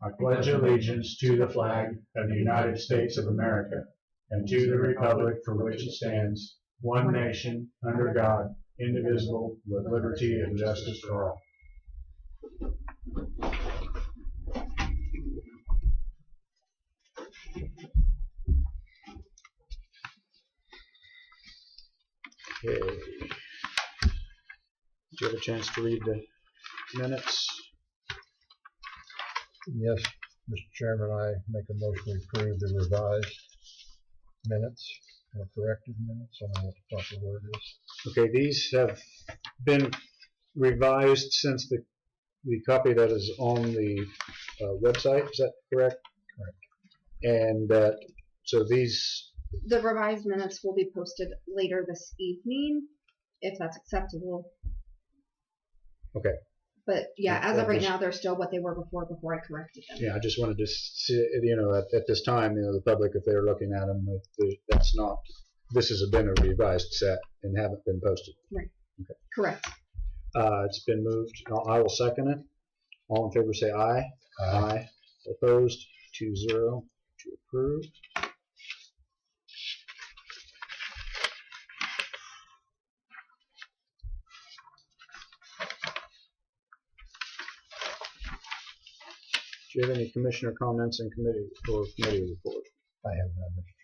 I pledge allegiance to the flag of the United States of America and to the republic for which it stands, one nation, under God, indivisible, with liberty and justice for all. Okay. Did you have a chance to read the minutes? Yes, Mr. Chairman, I make a motion to approve the revised minutes, or corrected minutes, I don't know what the proper word is. Okay, these have been revised since the copy that is on the website, is that correct? Correct. And so these... The revised minutes will be posted later this evening, if that's acceptable. Okay. But yeah, as of right now, they're still what they were before I corrected them. Yeah, I just wanted to see, you know, at this time, you know, the public, if they're looking at them, that's not, this has been a revised set and haven't been posted. Right. Okay. Correct. It's been moved. I will second it. All in favor say aye. Aye. Opposed? 2-0 to approve. Do you have any commissioner comments and committee report? I have none, Mr.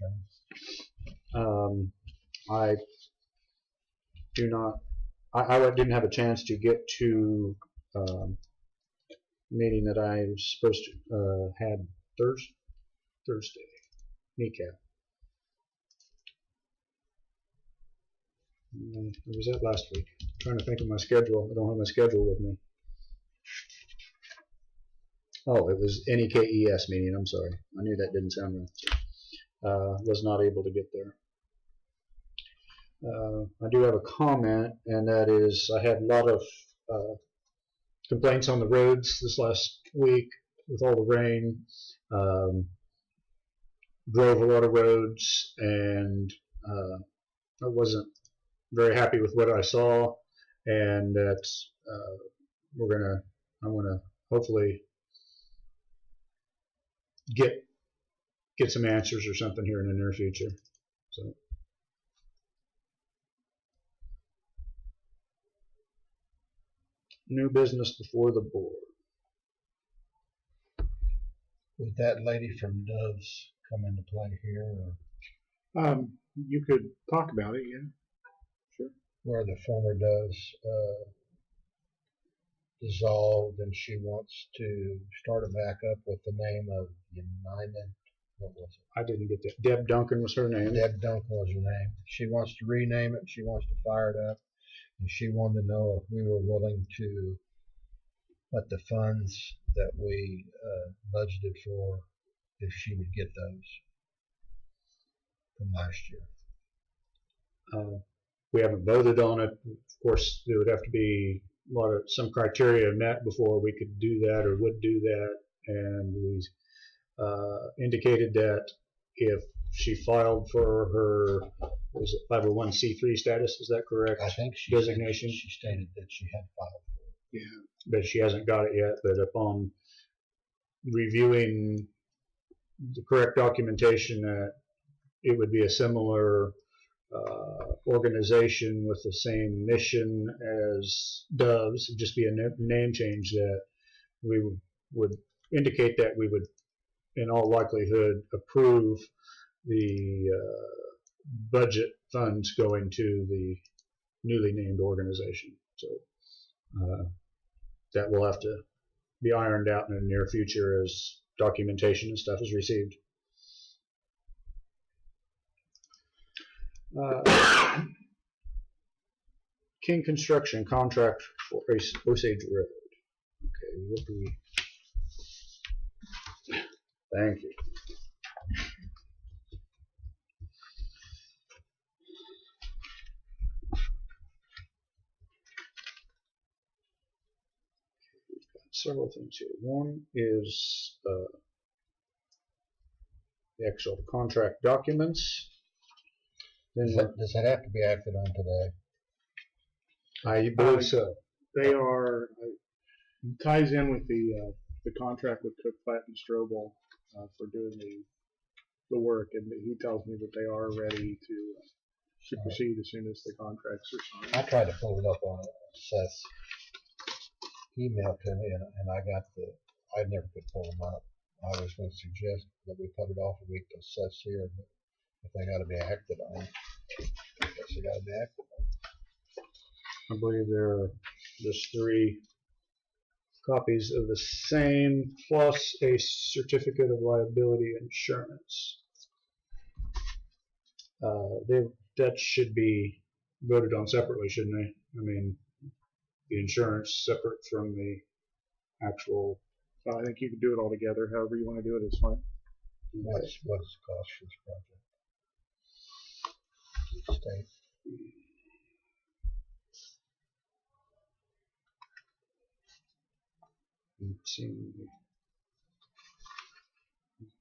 Chairman. I do not. I didn't have a chance to get to meeting that I was supposed to had Thursday. Kneecap. Or was that last week? I'm trying to think of my schedule. I don't have my schedule with me. Oh, it was any K.S.A meeting. I'm sorry. I knew that didn't sound right. Was not able to get there. I do have a comment, and that is I had a lot of complaints on the roads this last week with all the rain. Drove a lot of roads, and I wasn't very happy with what I saw, and that's I'm gonna hopefully get some answers or something here in the near future. So new business before the board. Would that lady from Dove's come into play here, or you could talk about it, yeah. Sure. where the former Dove's dissolved and she wants to start it back up with the name of United, what was it? I didn't get that. Deb Duncan was her name. Deb Duncan was her name. She wants to rename it, she wants to fire it up, and she wanted to know if we were willing to let the funds that we budgeted for, if she would get those from last year. We haven't voted on it. Of course, there would have to be some criteria met before we could do that or would do that, and we indicated that if she filed for her, was it 501c3 status? Is that correct? I think she designation. She stated that she had filed for it. Yeah, but she hasn't got it yet. But upon reviewing the correct documentation, that it would be a similar organization with the same mission as Dove's. It'd just be a name change that we would indicate that we would, in all likelihood, approve the budget funds going to the newly named organization. So that will have to be ironed out in the near future as documentation and stuff is received. King Construction contract for Osage Road. Okay, what do we? Thank you. We've got several things here. One is the actual contract documents. Then Does that have to be acted on today? I believe so. They are, It ties in with the contract with Cook, Platt and Strobel for doing the work, and he tells me that they are ready to proceed as soon as the contracts are I signed. tried to pull it up on Seth's email to me, and I never could pull them up. I was going to suggest that we put it off a week till Seth's here, but if they got to be acted on, I guess they got to be acted on. I believe there are just 3 copies of the same plus a certificate of liability insurance. That should be voted on separately, shouldn't they? I mean, the insurance separate from the actual. So I think you can do it all together. However you want to do it is fine. What is the cost for this project? State.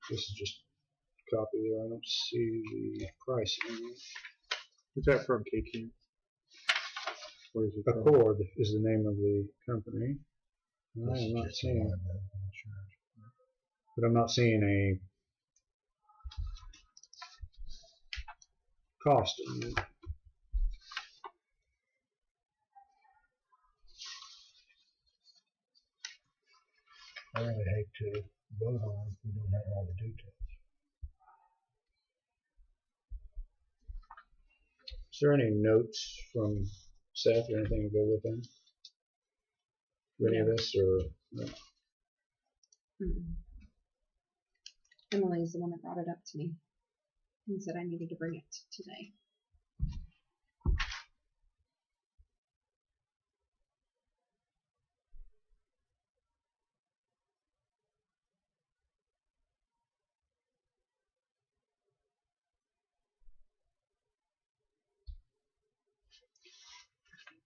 This is just a copy there. I don't see the pricing. Is that from K.S.A? Or is it from? Accord is the name of the company. I This am is not just seeing, liability insurance. but I'm not seeing a cost on it. I really hate to vote on if we don't have all the details. Is there any notes from Seth or anything to go with them? For any of this, or no? Emily's the one that brought it up to me and said I needed to bring it today.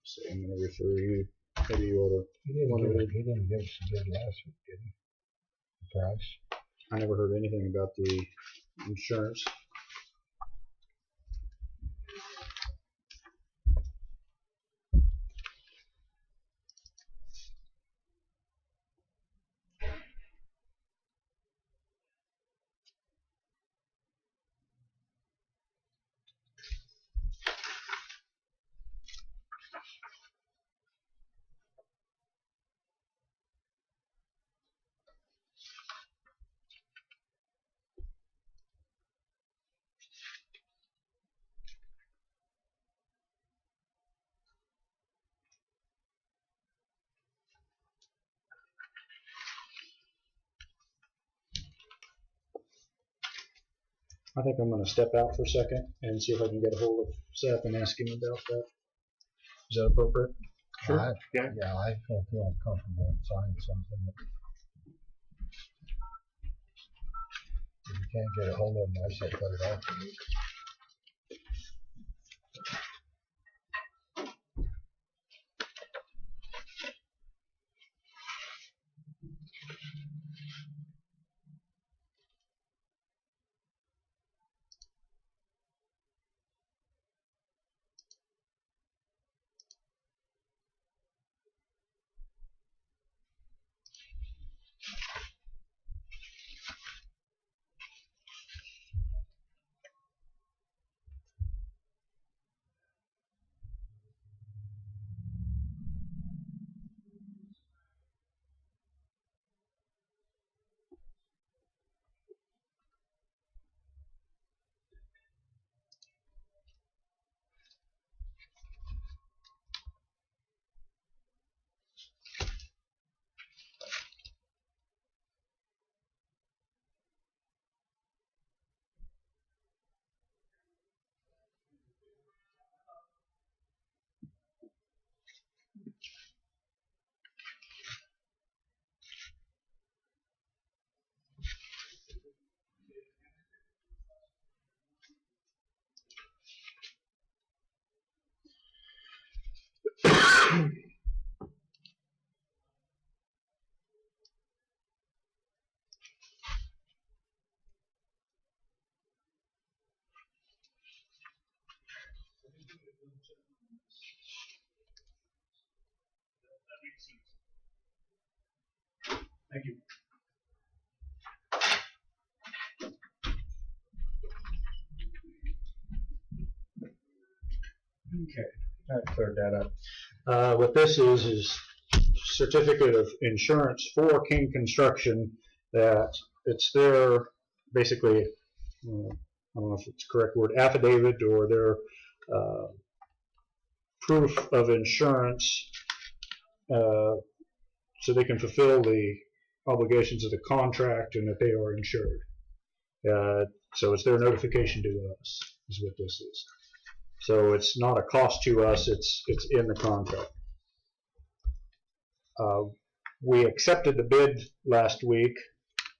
So I'm going to refer you. Maybe you ought to. He didn't give us a bid last week, did he? The price. I never heard anything about the insurance. I think I'm going to step out for a second and see if I can get a hold of Seth and ask him about that. Is that appropriate? Sure. I Yeah. don't feel uncomfortable signing something that if you can't get a hold of them, I say put it off a week. Thank you. Okay, that cleared that up. What this is certificate of insurance for King Construction, that it's their, basically, I don't know if it's the correct word, affidavit, or their proof of insurance, so they can fulfill the obligations of the contract and that they are insured. So it's their notification to us, is what this is. So it's not a cost to us, it's in the contract. We accepted the bid last week,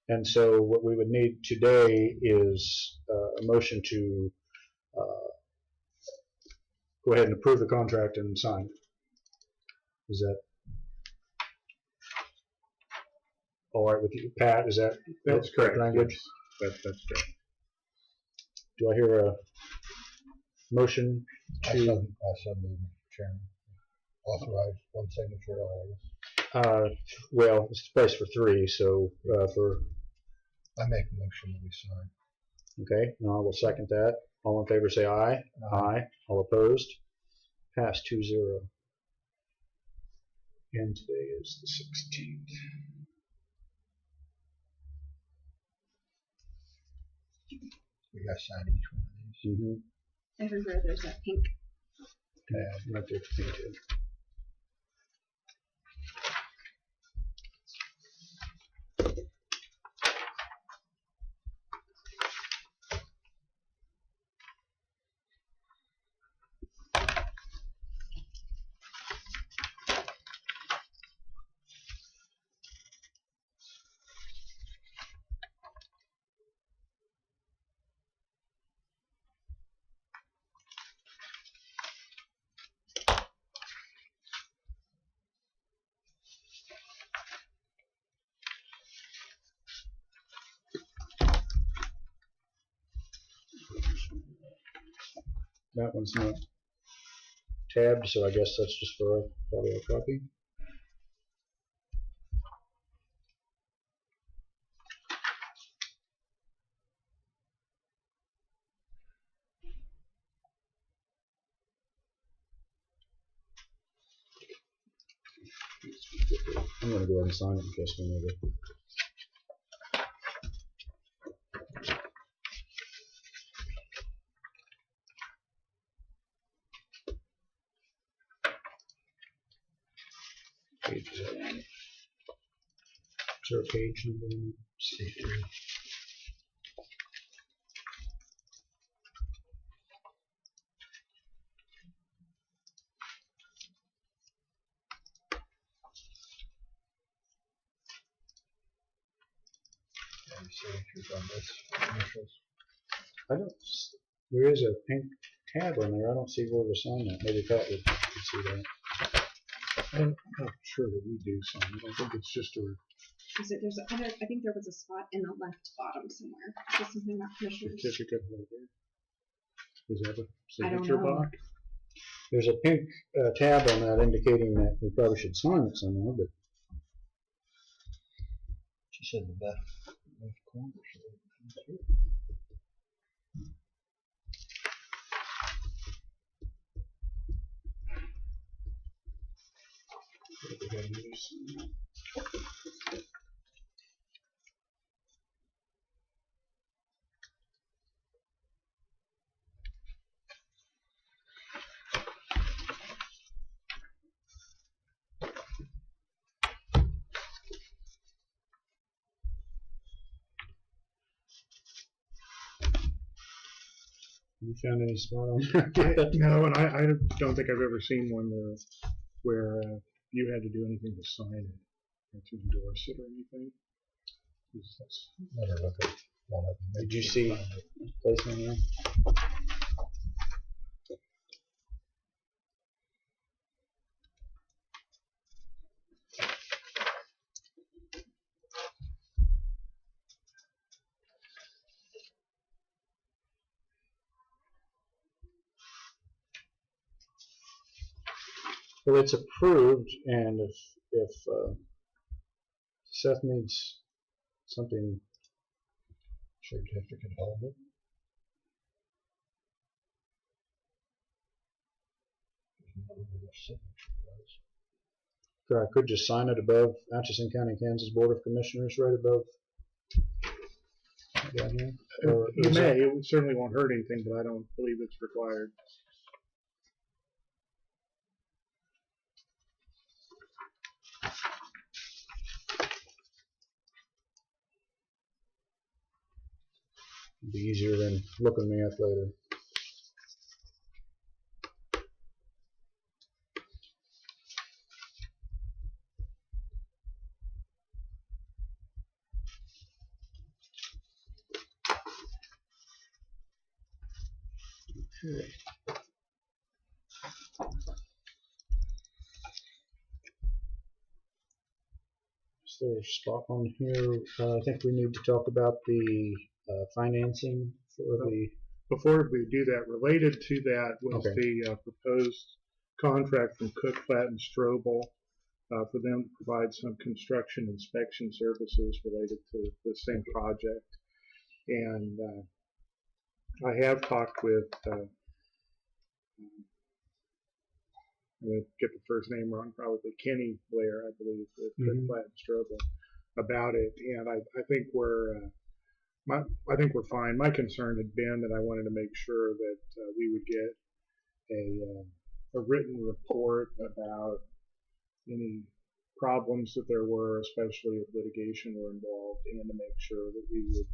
and so what we would need today is a motion to go ahead and approve the contract and sign it. Is that all right with you, Pat? Is that That's correct language? Yes. That's correct. Do I hear a motion I to? so move, Mr. Chairman. Authorize one signature on all this. Well, it's priced for 3, so for. I make a motion that we sign. Okay, no, I will second that. All in favor say aye. Aye. All opposed? Passed 2-0. And today is the 16th. We got to sign each one of these. Mm-hmm. Everywhere there's that pink. Yeah, right there, painted. That one's not tabbed, so I guess that's just for probably a copy. I'm going to go ahead and sign it in case we need it. Page is that on? Is there a page number on it? C3. Any signatures on this? Initials? I don't. There is a pink tab on there. I don't see where to sign that. Maybe Pat would see that. I'm not sure that we do sign. I don't think it's just a I think there was a spot in the left bottom somewhere. Is this something about commissioners? certificate holder. Is that a I don't signature know. box? There's a pink tab on that indicating that we probably should sign it somewhere, but She said the left corner. So you found any spot on there? No, and I don't think I've ever seen one where you had to do anything to sign it or to endorse it or anything. better look at one of them. Did you see placement here? Well, it's approved, and if Seth needs something. Certificate holder. There's no real signature place. I could just sign it above Atchison County, Kansas Board of Commissioners, right above. Down here. Or You is may. that- It certainly won't hurt anything, but I don't believe it's required. It'd be easier than looking me up later. Okay. Is there a spot on here? I think we need to talk about the financing for the. Before we do that, related to that was Okay. the proposed contract from Cook, Platt, and Strobel for them to provide some construction inspection services related to the same project. And I have talked with, I'm going to get the first name wrong, probably Kenny Blair, I believe, with Cook, Platt, and Strobel about it. And I think I think we're fine. My concern had been that I wanted to make sure that we would get a written report about any problems that there were, especially if litigation were involved, and to make sure that we would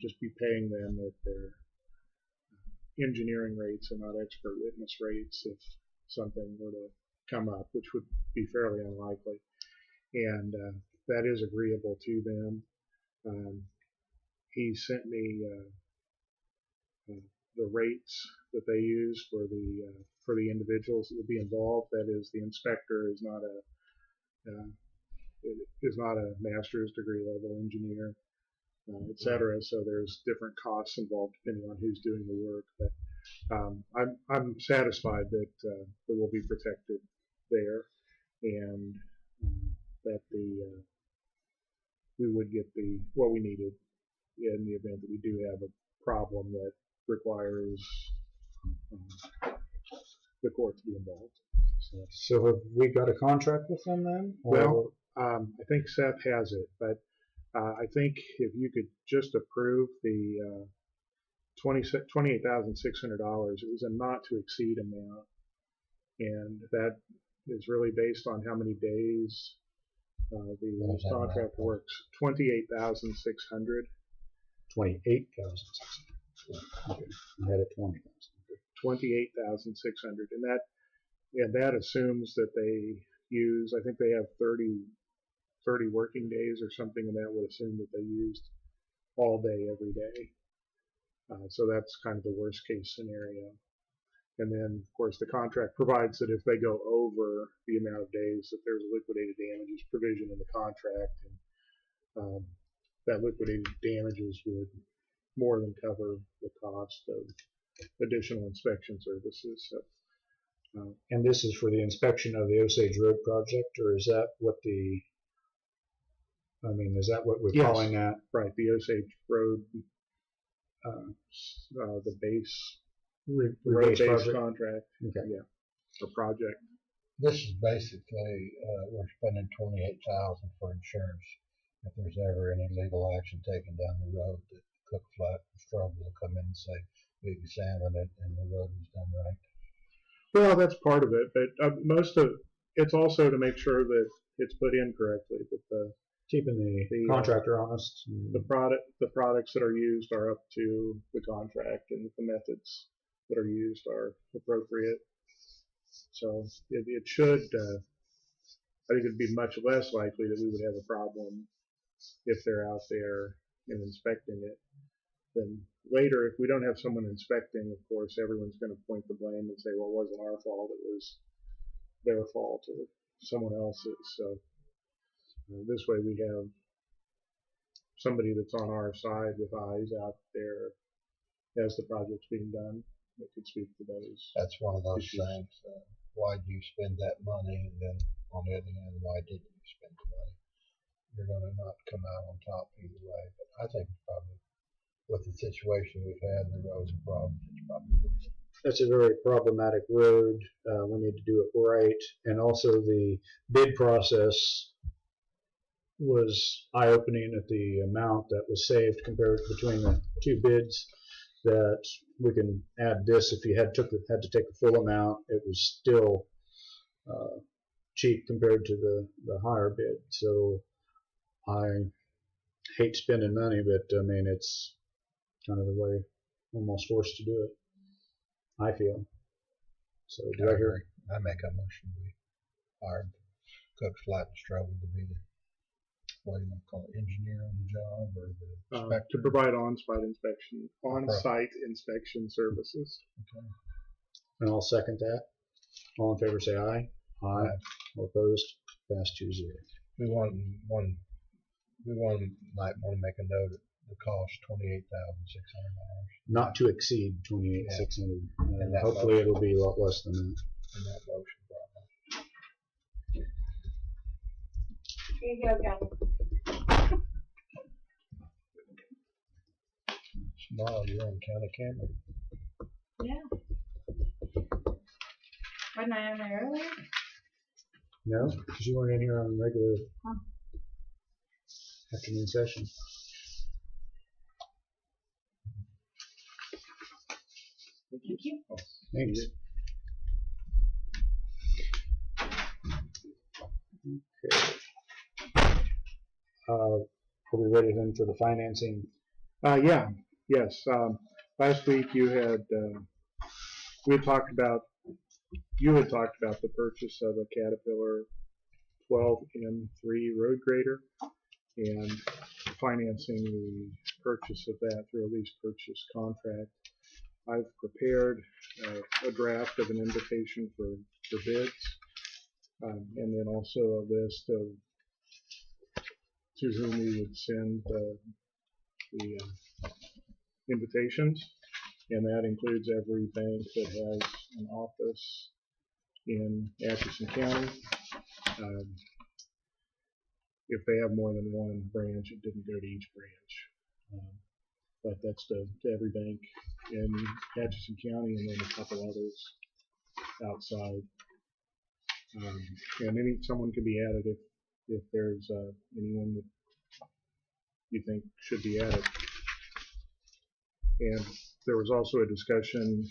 just be paying them at their engineering rates and not expert witness rates if something were to come up, which would be fairly unlikely. And that is agreeable to them. He sent me the rates that they use for the individuals that would be involved. That is, the inspector is not a master's degree level engineer, et cetera. So there's different costs involved depending on who's doing the work. But I'm satisfied that we'll be protected there, and that we would get what we needed in the event that we do have a problem that requires the court to be involved. So have we got a contract with them then? Well, I think Seth has it, but I think if you could just approve the $28,600, it was a not to exceed amount, and that is really based on how many days the contract works. 28,600. 28,000. Okay, I had it 20,000. 28,600, and that assumes that they use. I think they have 30 working days or something, and that would assume that they used all day every day. So that's kind of the worst case scenario. And then, of course, the contract provides that if they go over the amount of days, that there's a liquidated damages provision in the contract, and that liquidated damages would more than cover the cost of additional inspection services. So, And this is for the inspection of the Osage Road project, or is that what is that what we're Yes. calling that? right, the Osage Road, the base, Rebase road-based project? contract, Okay. yeah, or project. This is basically, we're spending $28,000 for insurance. If there's ever any legal action taken down the road, that Cook, Flat, and Strobel will come in and say, we examined it and the road was done right. Well, that's part of it, but most of it's also to make sure that it's put in correctly, that Keeping the contractor honest. the products that are used are up to the contract, and the methods that are used are appropriate. So it should, I think it'd be much less likely that we would have a problem if they're out there and inspecting it. Then later, if we don't have someone inspecting, of course, everyone's going to point the blame and say, well, it wasn't our fault, it was their fault or someone else's. So this way we have somebody that's on our side with eyes out there as the project's being done that could speak to those. That's one of those issues. things. Why do you spend that money? And then on the other hand, why didn't you spend the money? you're going to not come out on top either way. But I think probably with the situation we've had, the roads and problems, it's probably worth it. That's a very problematic road. We need to do it right. And also the bid process was eye-opening at the amount that was saved compared between the two bids, that we can add this. If you had to take the full amount, it was still cheap compared to the higher bid. So I hate spending money, but I mean, it's kind of the way I'm almost forced to do it, I feel. So do I hear? I make a motion we hired Cook, Flat, and Strobel to be the, what do you want to call it, engineer on the job, or the inspector? To provide on-site inspection services. Okay. And I'll second that. All in favor say aye. Aye. All opposed? Pass 2-0. We might want to make a note of the cost, $28,600. Not to exceed 28,600. And hopefully it'll be a lot less than that. In that motion, probably. Here you go, guys. Tomorrow you're on county camera. Yeah. Wasn't I on there earlier? No, because you weren't in here on regular afternoon session. Thank you. Thanks. Okay. Are we ready then for the financing? Yes. Last week you had you had talked about the purchase of a Caterpillar 12M3 road grader and financing the purchase of that through a lease purchase contract. I've prepared a draft of an invitation for bids, and then also a list of to whom we would send the invitations, and that includes every bank that has an office in Atchison County. If they have more than one branch, it didn't go to each branch. But that's to every bank in Atchison County, and then a couple others outside. And someone can be added if there's anyone that you think should be added. And there was also a discussion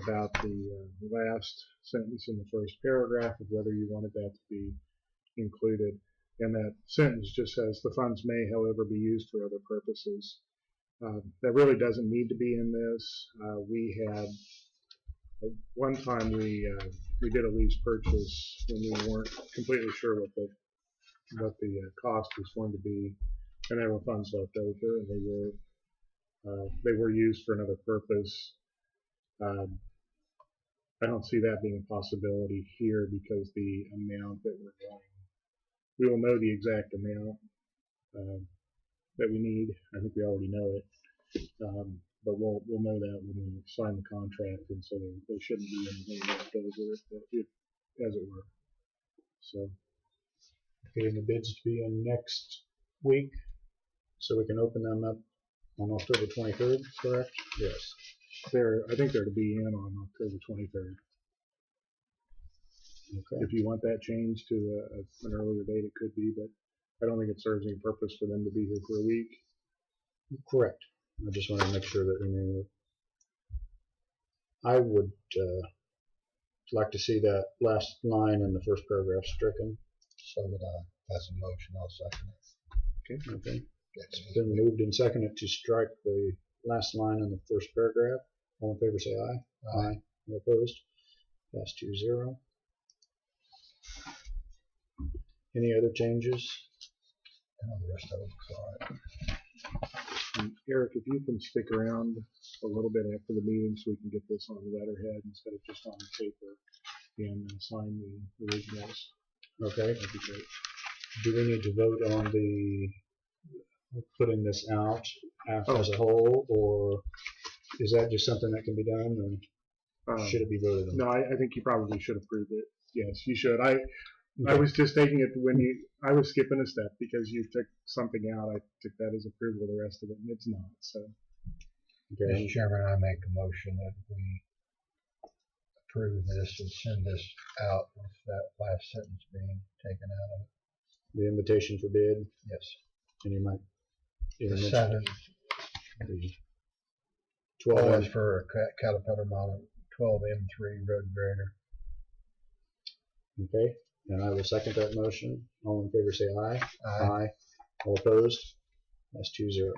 about the last sentence in the first paragraph of whether you wanted that to be included. And that sentence just says, the funds may, however, be used for other purposes. That really doesn't need to be in this. We had one time we did a lease purchase when we weren't completely sure what the cost was going to be, and there were funds left over, and they were used for another purpose. I don't see that being a possibility here because the amount that we're going, we will know the exact amount that we need. I think we already know it, but we'll know that when we sign the contract, and so there shouldn't be anything left over, as it were. So, Getting the bids to be in next week, so we can open them up on October 23rd, correct? Yes. I think they're to be in on October 23rd. Okay. If you want that changed to an earlier date, it could be, but I don't think it serves any purpose for them to be here for a week. Correct. I just want to make sure that we knew it. I would like to see that last line in the first paragraph stricken. So would I. That's a motion. I'll second it. Okay. It's been moved and seconded to strike the last line in the first paragraph. All in favor say aye. Aye. All opposed? Pass 2-0. Any other changes? The rest of it's all right. And Eric, if you can stick around a little bit after the meeting so we can get this on the letterhead instead of just on the paper and sign the originals. Okay. That'd be great. Do we need to vote on putting this out as a whole, or is that just something that can be done, or should it be voted on? No, I think you probably should approve it. Yes, you should. I was just taking it I was skipping a step because you took something out. I took that as approval of the rest of it, and it's not. So, Okay. Mr. Chairman, I make a motion that we approve this and send this out with that last sentence being taken out of it. The invitation for bid, Yes. and you might The mention 7, the 12 12 is for a Caterpillar model 12M3 road grader. Okay, and I will second that motion. All in favor say aye. Aye. All opposed? That's 2-0.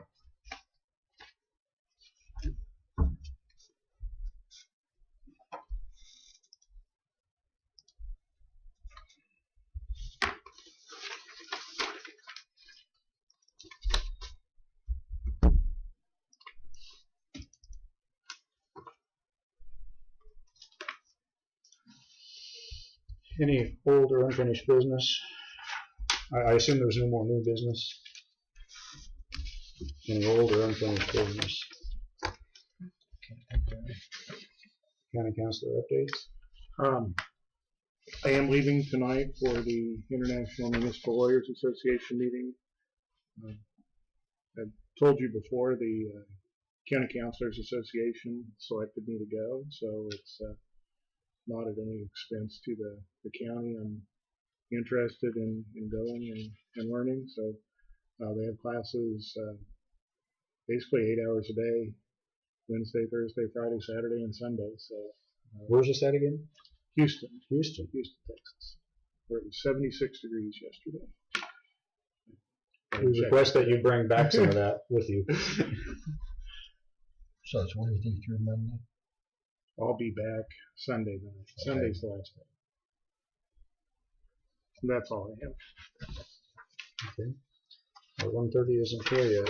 Any old or unfinished business? I assume there's no more new business. Any old or unfinished business? County councilor updates? I am leaving tonight for the International Municipal Lawyers Association meeting. I told you before, the County Councilors Association selected me to go, so it's not at any expense to the county. I'm interested in going and learning, so they have classes basically 8 hours a day, Wednesday, Thursday, Friday, Saturday, and Sunday. So Where's this at again? Houston, Houston. Texas, where it was 76 degrees yesterday. We request that you bring back some of that with you. So it's Wednesday through Monday? I'll be back Sunday night. Okay. Sunday's the last day. That's all I have. Okay. Well, 1:30 isn't clear yet.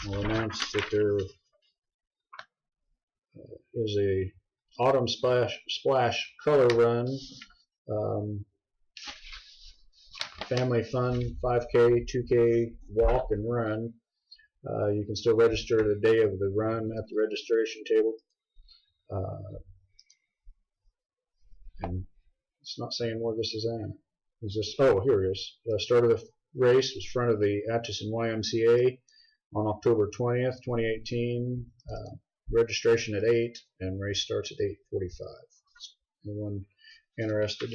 I'll announce that there is a autumn splash color run, family fun 5K, 2K walk and run. You can still register the day of the run at the registration table. And it's not saying where this is at. Is this? Oh, here it is. The start of the race was front of the Atchison YMCA on October 20th, 2018. Registration at 8 and race starts at 8:45. Anyone interested?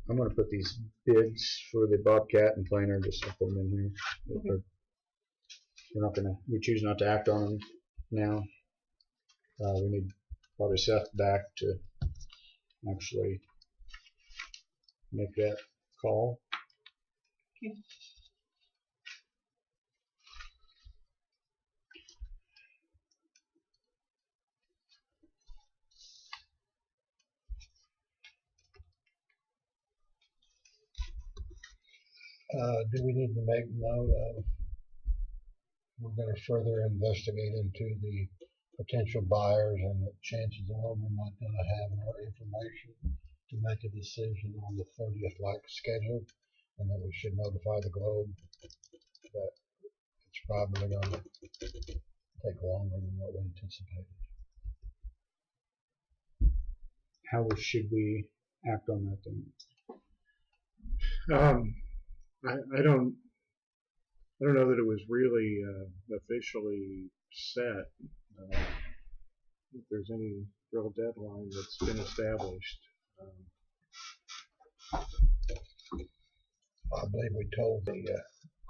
I'm going to put these bids for the Bobcat and Planer, just put them in here. Okay. We're not going to, we choose not to act on them now. We need probably Seth back to actually make that call. Okay. Do we need to make note of, we're going to further investigate into the potential buyers, and the chances are we're not going to have more information to make a decision on the 30th like scheduled, and that we should notify the Globe that it's probably going to take longer than what we anticipated. How should we act on that then? I don't know that it was really officially set. If there's any real deadline that's been established. I believe we told the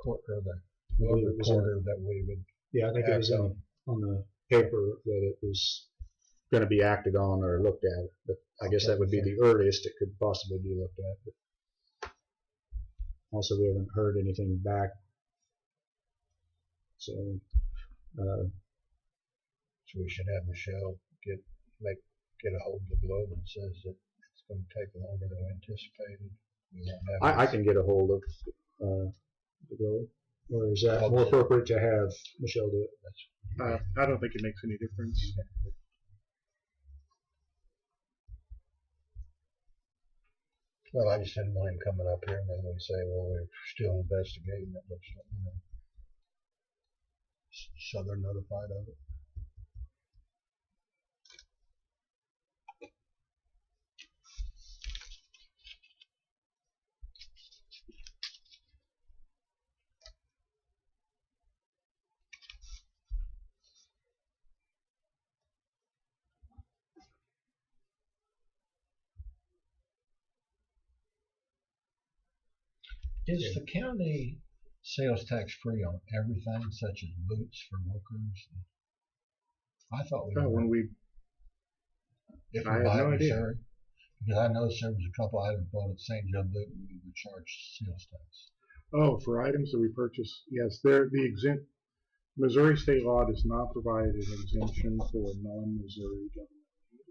court or the Globe reporter that we would. Yeah, I think it was on the paper that it was going to be acted on or looked at, but I guess that would be the earliest it could possibly be looked at. But also, we haven't heard anything back, so So we should have Michelle get a hold of the Globe and says that it's going to take longer than we anticipated. We won't have I can get a hold of the girl, or is that more appropriate to have Michelle do it? I don't think it makes any difference. Well, I just didn't want him coming up here and then we say, well, we're still investigating it. Looks like, you know, so they're notified of it. Is the county sales tax free on everything, such as boots for workers? I thought we were. When we, If I we have buy no it, idea. Missouri. Because I noticed there was a couple items bought at St. Joe Boot and we would charge sales tax. for items that we purchase, yes, the exempt, Missouri state law does not provide an exemption for non-Missouri government.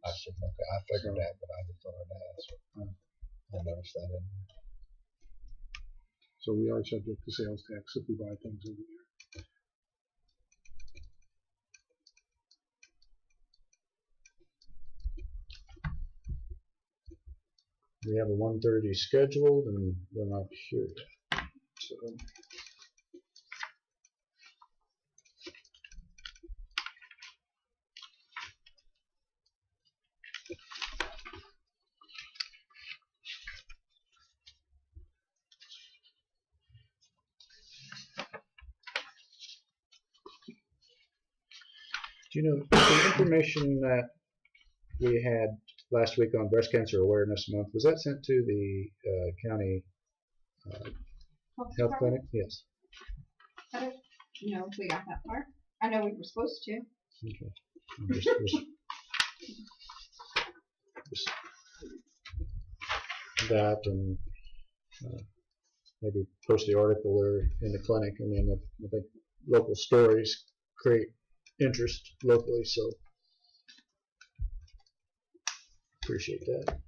I said, okay, I figured that, but I just thought I'd ask. I noticed that in there. So we are subject to sales tax if we buy things over there. We have a 1:30 scheduled, and we're not here yet. So. Do you know the information that we had last week on Breast Cancer Awareness Month, was that sent to the county health clinic? Yes. I don't know if we got that far. I know we were supposed to. Okay. Just that, and maybe post the article there in the clinic. I mean, I think local stories create interest locally, so appreciate that.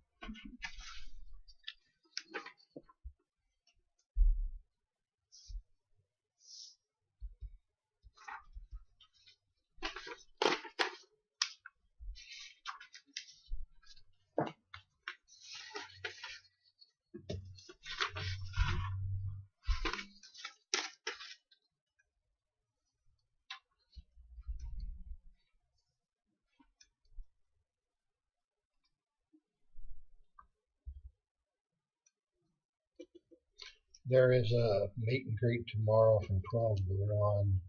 There is a meet and greet tomorrow from 12 to 1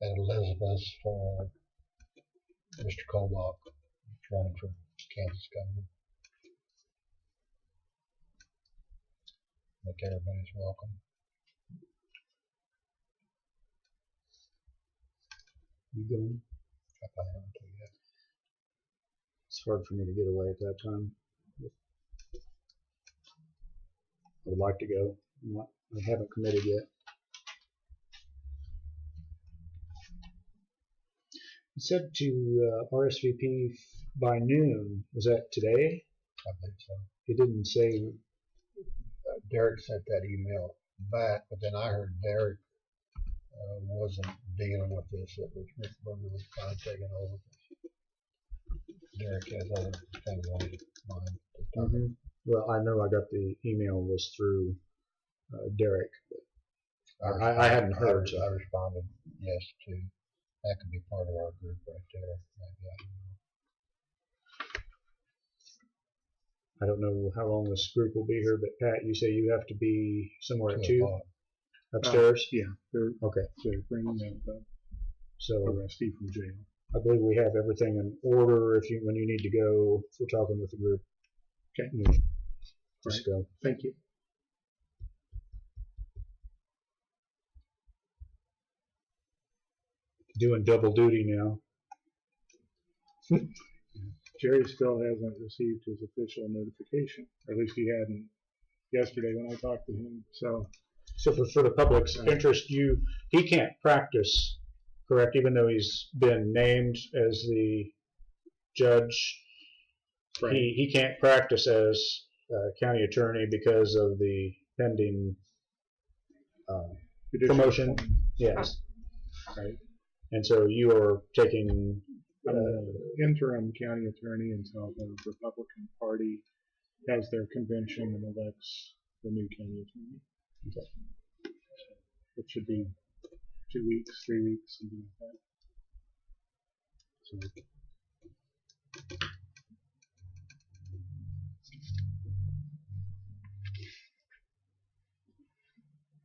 at Elizabeth's for Mr. Kobach, running for Kansas governor. I think everybody's welcome. You going? I plan on to, yeah. It's hard for me to get away at that time. I would like to go. I haven't committed yet. You said to RSVP by noon. Was that today? I think so. It didn't say. Derek sent that email back, but then I heard Derek wasn't dealing with this. It was Rick Berger was kind of taking over. Derek has other things on his mind. Mm-hmm. Well, I know I got the email was through Derek. I hadn't heard. I responded yes to that could be part of our group right there. Maybe, I don't know how long this group will be here, but Pat, you say you have to be somewhere at 2 upstairs? Yeah, they're bringing up So arrestee from jail. I believe we have everything in order. When you need to go, if we're talking with the group. Okay. Just go. Thank you. Doing double duty now. Jerry still hasn't received his official notification, or at least he hadn't yesterday when I talked to him. So for the public's interest, he can't practice, correct? Even though he's been named as the judge, right. he can't practice as county attorney because of the pending Judicial promotion. appointment. Yes. Right. And so you are taking. I'm the interim county attorney until the Republican Party has their convention and elects the new county attorney. Okay. It should be 2 weeks, 3 weeks, something like that. So,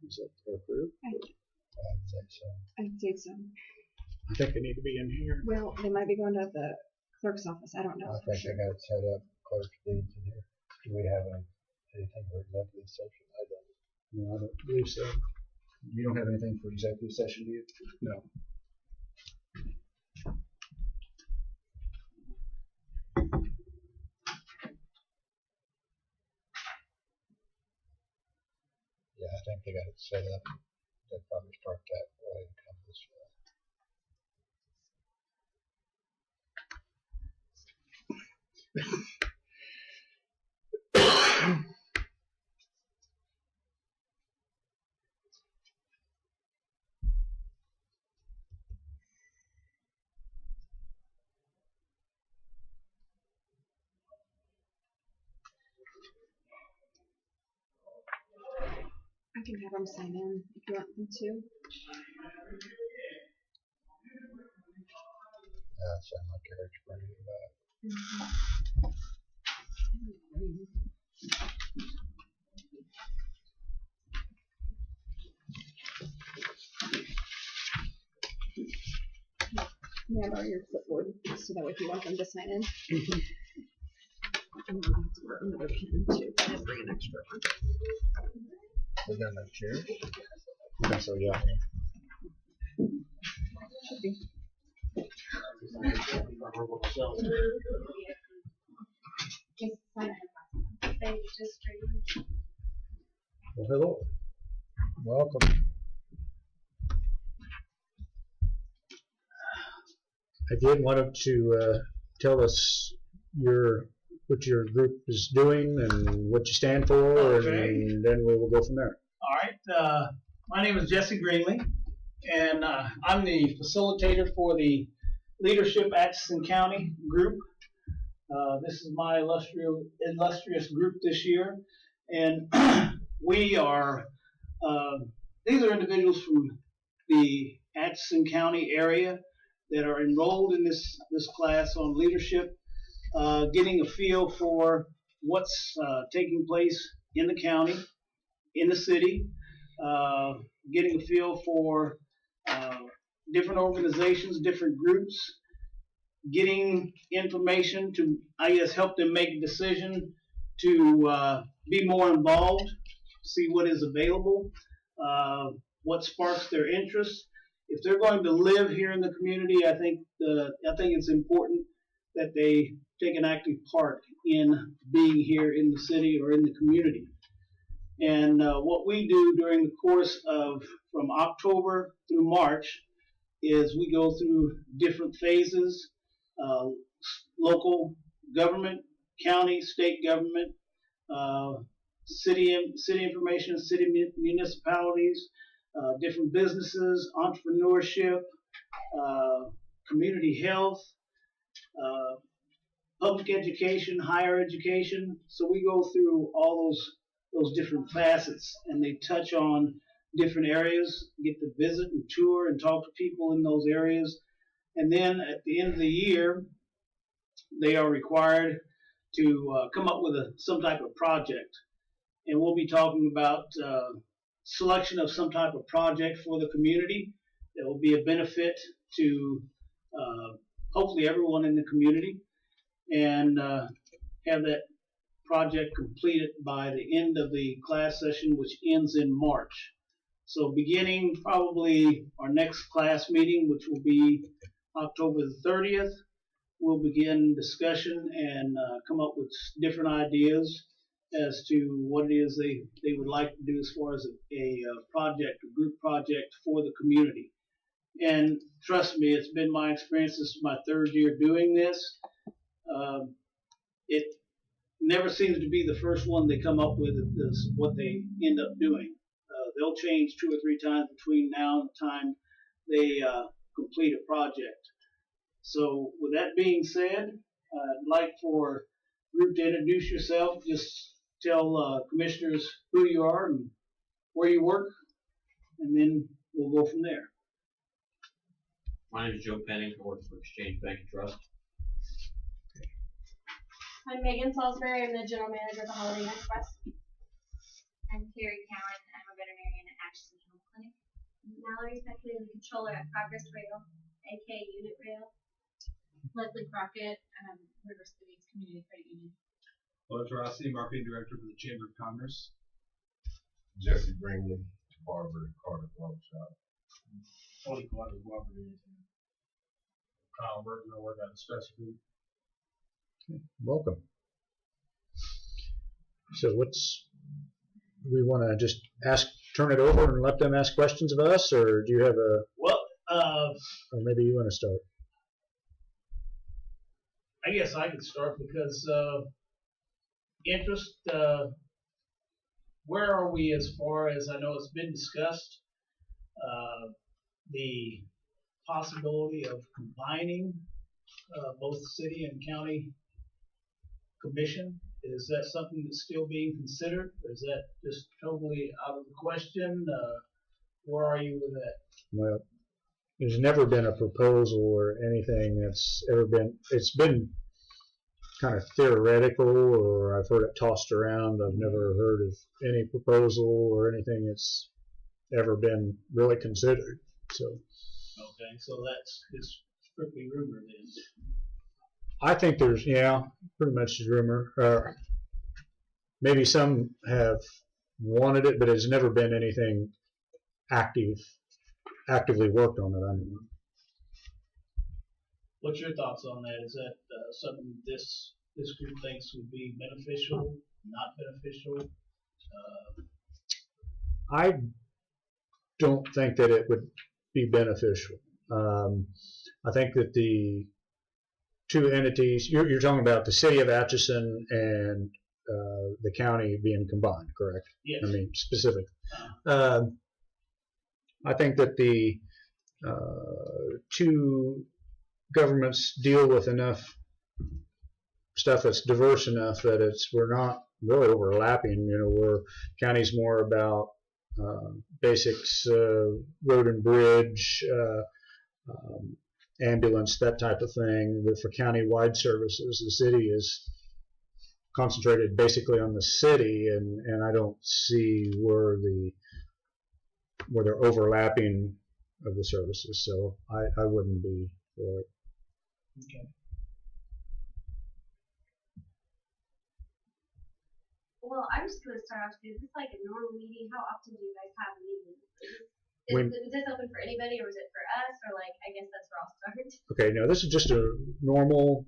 is that approved? I'd say so. I'd say so. I think they need to be in here. Well, they might be going to the clerk's office. I don't know. I for think sure. I got it set up, clerk's deeds in here. Do we have anything for executive session? I don't. No, I don't believe so. You don't have anything for executive session, do you? No. Yeah, I think they got it set up. They'll probably start that way and come this way. I can have them sign in if you want them to. Sound like Eric's bringing it back. Yeah, or your clipboard, so that way if you want them to sign in. And then I'll have to borrow another pen too. I didn't bring an extra one. We got no chairs? I think so, yeah. Should be. Just sign it. They just streamed. Well, hello. Welcome. I did want to tell us what your group is doing and what you stand for, Okay. and then we will go from there. All right. My name is Jesse Greenley, and I'm the facilitator for the Leadership Atchison County group. This is my illustrious group this year, and we are. These are individuals from the Atchison County area that are enrolled in this class on leadership, getting a feel for what's taking place in the county, in the city, getting a feel for different organizations, different groups, getting information to, I guess, help them make a decision to be more involved, see what is available, what sparks their interest. If they're going to live here in the community, I think it's important that they take an active part in being here in the city or in the community. And what we do during the course of from October through March is we go through different phases, local government, county, state government, city information, city municipalities, different businesses, entrepreneurship, community health, public education, higher education. So we go through all those different facets, and they touch on different areas, get to visit and tour and talk to people in those areas. And then at the end of the year, they are required to come up with some type of project. And we'll be talking about selection of some type of project for the community that will be a benefit to hopefully everyone in the community, and have that project completed by the end of the class session, which ends in March. So beginning probably our next class meeting, which will be October the 30th, we'll begin discussion and come up with different ideas as to what it is they would like to do as far as a project, a group project for the community. And trust me, it's been my experience. This is my third year doing this. never seems to be the first one they come up with is what they end up doing. They'll change 2 or 3 times between now and the time they complete a project. So with that being said, I'd like for group to introduce yourself. Just tell commissioners who you are and where you work, and then we'll go from there. My name is Joe Penning. I work for Exchange Bank and Trust. I'm Megan Salisbury. I'm the general manager of the Holiday Inn Express. I'm Carrie Cowan. I'm a veterinarian at Atchison County Clerk. Mallory Speckley, the controller at Progress Rail, AK Unit Rail. Leslie Crockett, River Cities Community Credit Union. Lois Rossi, marketing director for the Chamber of Commerce. Jesse Bringley, barber, Carter Barbershop. Tony Clark, cooperative. Kyle Burton, I work at Express Group. Welcome. So we want to just turn it over and let them ask questions of us, or do you have or maybe you want to start? I guess I could start because interest. Where are we as far as I know it's been discussed? The possibility of combining both city and county commission. Is that something that's still being considered? Or is that just totally out of the question? Where are you with that? Well, there's never been a proposal or anything that's ever been. It's been kind of theoretical, or I've heard it tossed around. I've never heard of any proposal or anything that's ever been really considered. So. Okay, so that's just strictly rumor then. I think there's, pretty much a rumor. Maybe some have wanted it, but it's never been anything actively worked on it. I don't know. What's your thoughts on that? Is that something this group thinks would be beneficial, not beneficial? I don't think that it would be beneficial. I think that the two entities, you're talking about the city of Atchison and the county being combined, correct? Yes. I mean, specific. I think that the two governments deal with enough stuff that's diverse enough that we're not really overlapping. Where county's more about basics, road and bridge, ambulance, that type of thing. But for county-wide services, the city is concentrated basically on the city, and I don't see where they're overlapping of the services. So I wouldn't be for it. Okay. Well, I'm just going to start off. Is this like a normal meeting? How often do you guys have meetings? Is this open for anybody, or is it for us, or I guess that's where I'll start. Okay, no, this is just a normal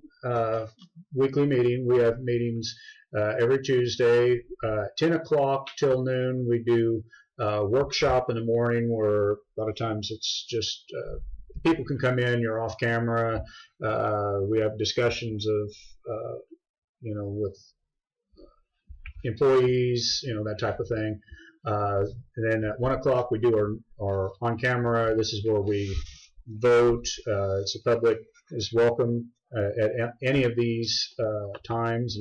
weekly meeting. We have meetings every Tuesday, 10 o'clock till noon. We do a workshop in the morning where a lot of times it's just people can come in, you're off camera. We have discussions of, with employees, that type of thing. And then at 1 o'clock we do our on camera. This is where we vote. It's a public is welcome at any of these times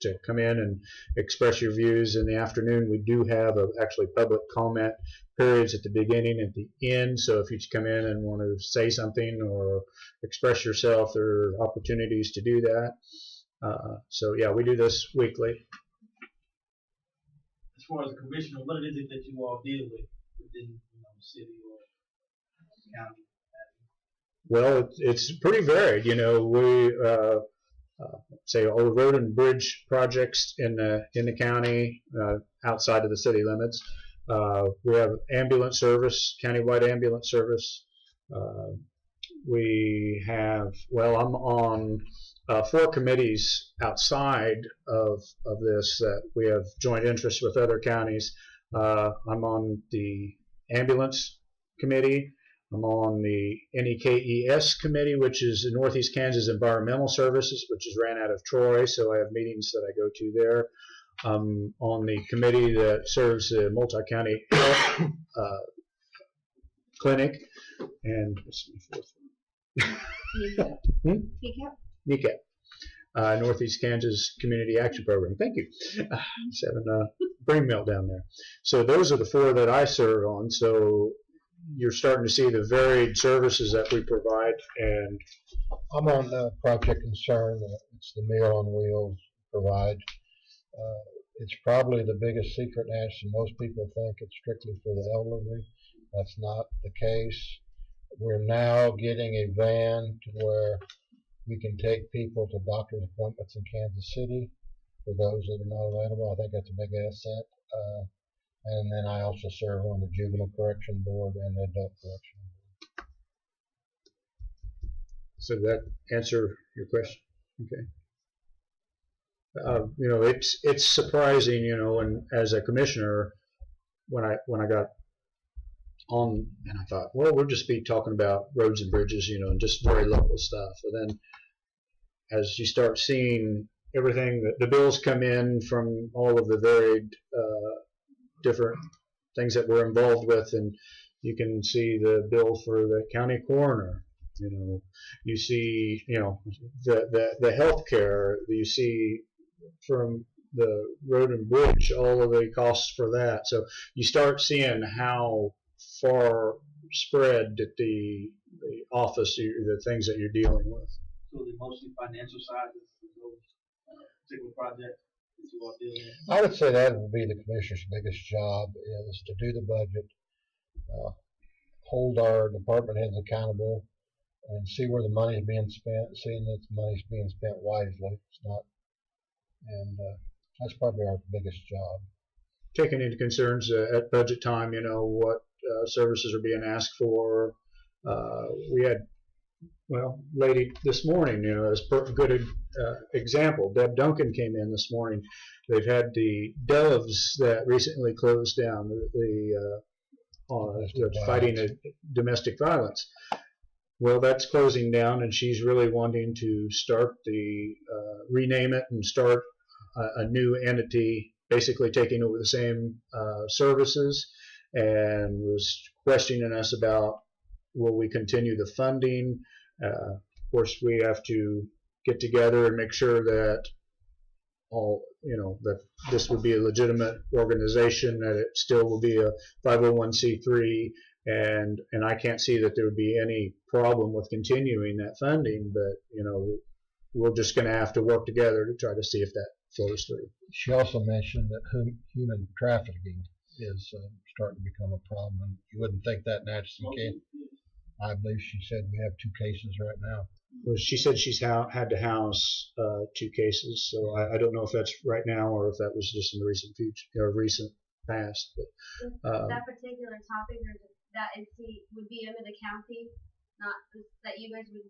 to come in and express your views. In the afternoon we do have actually public comment periods at the beginning and at the end. So if you come in and want to say something or express yourself, there are opportunities to do that. So yeah, we do this weekly. As far as the commissioner, what is it that you all deal with within the city or county? Well, it's pretty varied. We say all the road and bridge projects in the county outside of the city limits. We have ambulance service, countywide ambulance service. We have, I'm on 4 committees outside of this that we have joint interests with other counties. I'm on the ambulance committee. I'm on the K.S.A committee, which is the Northeast Kansas Environmental Services, which is ran out of Troy, so I have meetings that I go to there. I'm on the committee that serves the multi-county health clinic, and what's my fourth one? NECAP. Northeast Kansas Community Action Program. Thank you. Just having a brain melt down there. So those are the 4 that I serve on. So you're starting to see the varied services that we provide. And I'm on Project Concern. It's the Meal on Wheels provide. It's probably the biggest secret, Nash, and most people think it's strictly for the elderly. That's not the case. We're now getting a van to where we can take people to doctor's appointments in Kansas City for those that are not available. I think that's a big asset. And then I also serve on the Juvenile Correction Board and the Adult Correction Board. So that answer your question? Okay. It's surprising, and as a commissioner, when I got on, and I thought, well, we'll just be talking about roads and bridges, and just very local stuff. And then as you start seeing everything, the bills come in from all of the varied different things that we're involved with, and you can see the bill for the county coroner. You see, the health care. You see from the road and bridge, all of the costs for that. So you start seeing how far spread that the office, the things that you're dealing with. So the mostly financial side of those particular projects that you all deal with? I would say that would be the commissioner's biggest job, is to do the budget, hold our department heads accountable, and see where the money is being spent, seeing that the money is being spent wisely. It's not, and that's probably our biggest job. Taking into concerns at budget time, what services are being asked for. We had, lady this morning, as a good example, Deb Duncan came in this morning. They've had the Doves that recently closed down, the fighting domestic violence. Well, that's closing down, and she's really wanting to start rename it and start a new entity, basically taking over the same services, and was questioning us about, will we continue the funding? Of course, we have to get together and make sure that that this would be a legitimate organization, that it still will be a 501c3, and I can't see that there would be any problem with continuing that funding, but we're just going to have to work together to try to see if that flows through. She also mentioned that human trafficking is starting to become a problem. You wouldn't think that in Atchison County. I believe she said we have 2 cases right now. Well, she said she's had to house 2 cases, so I don't know if that's right now or if that was just in the recent future or recent past. But that particular topic, or that entity would be under the county, not that you guys would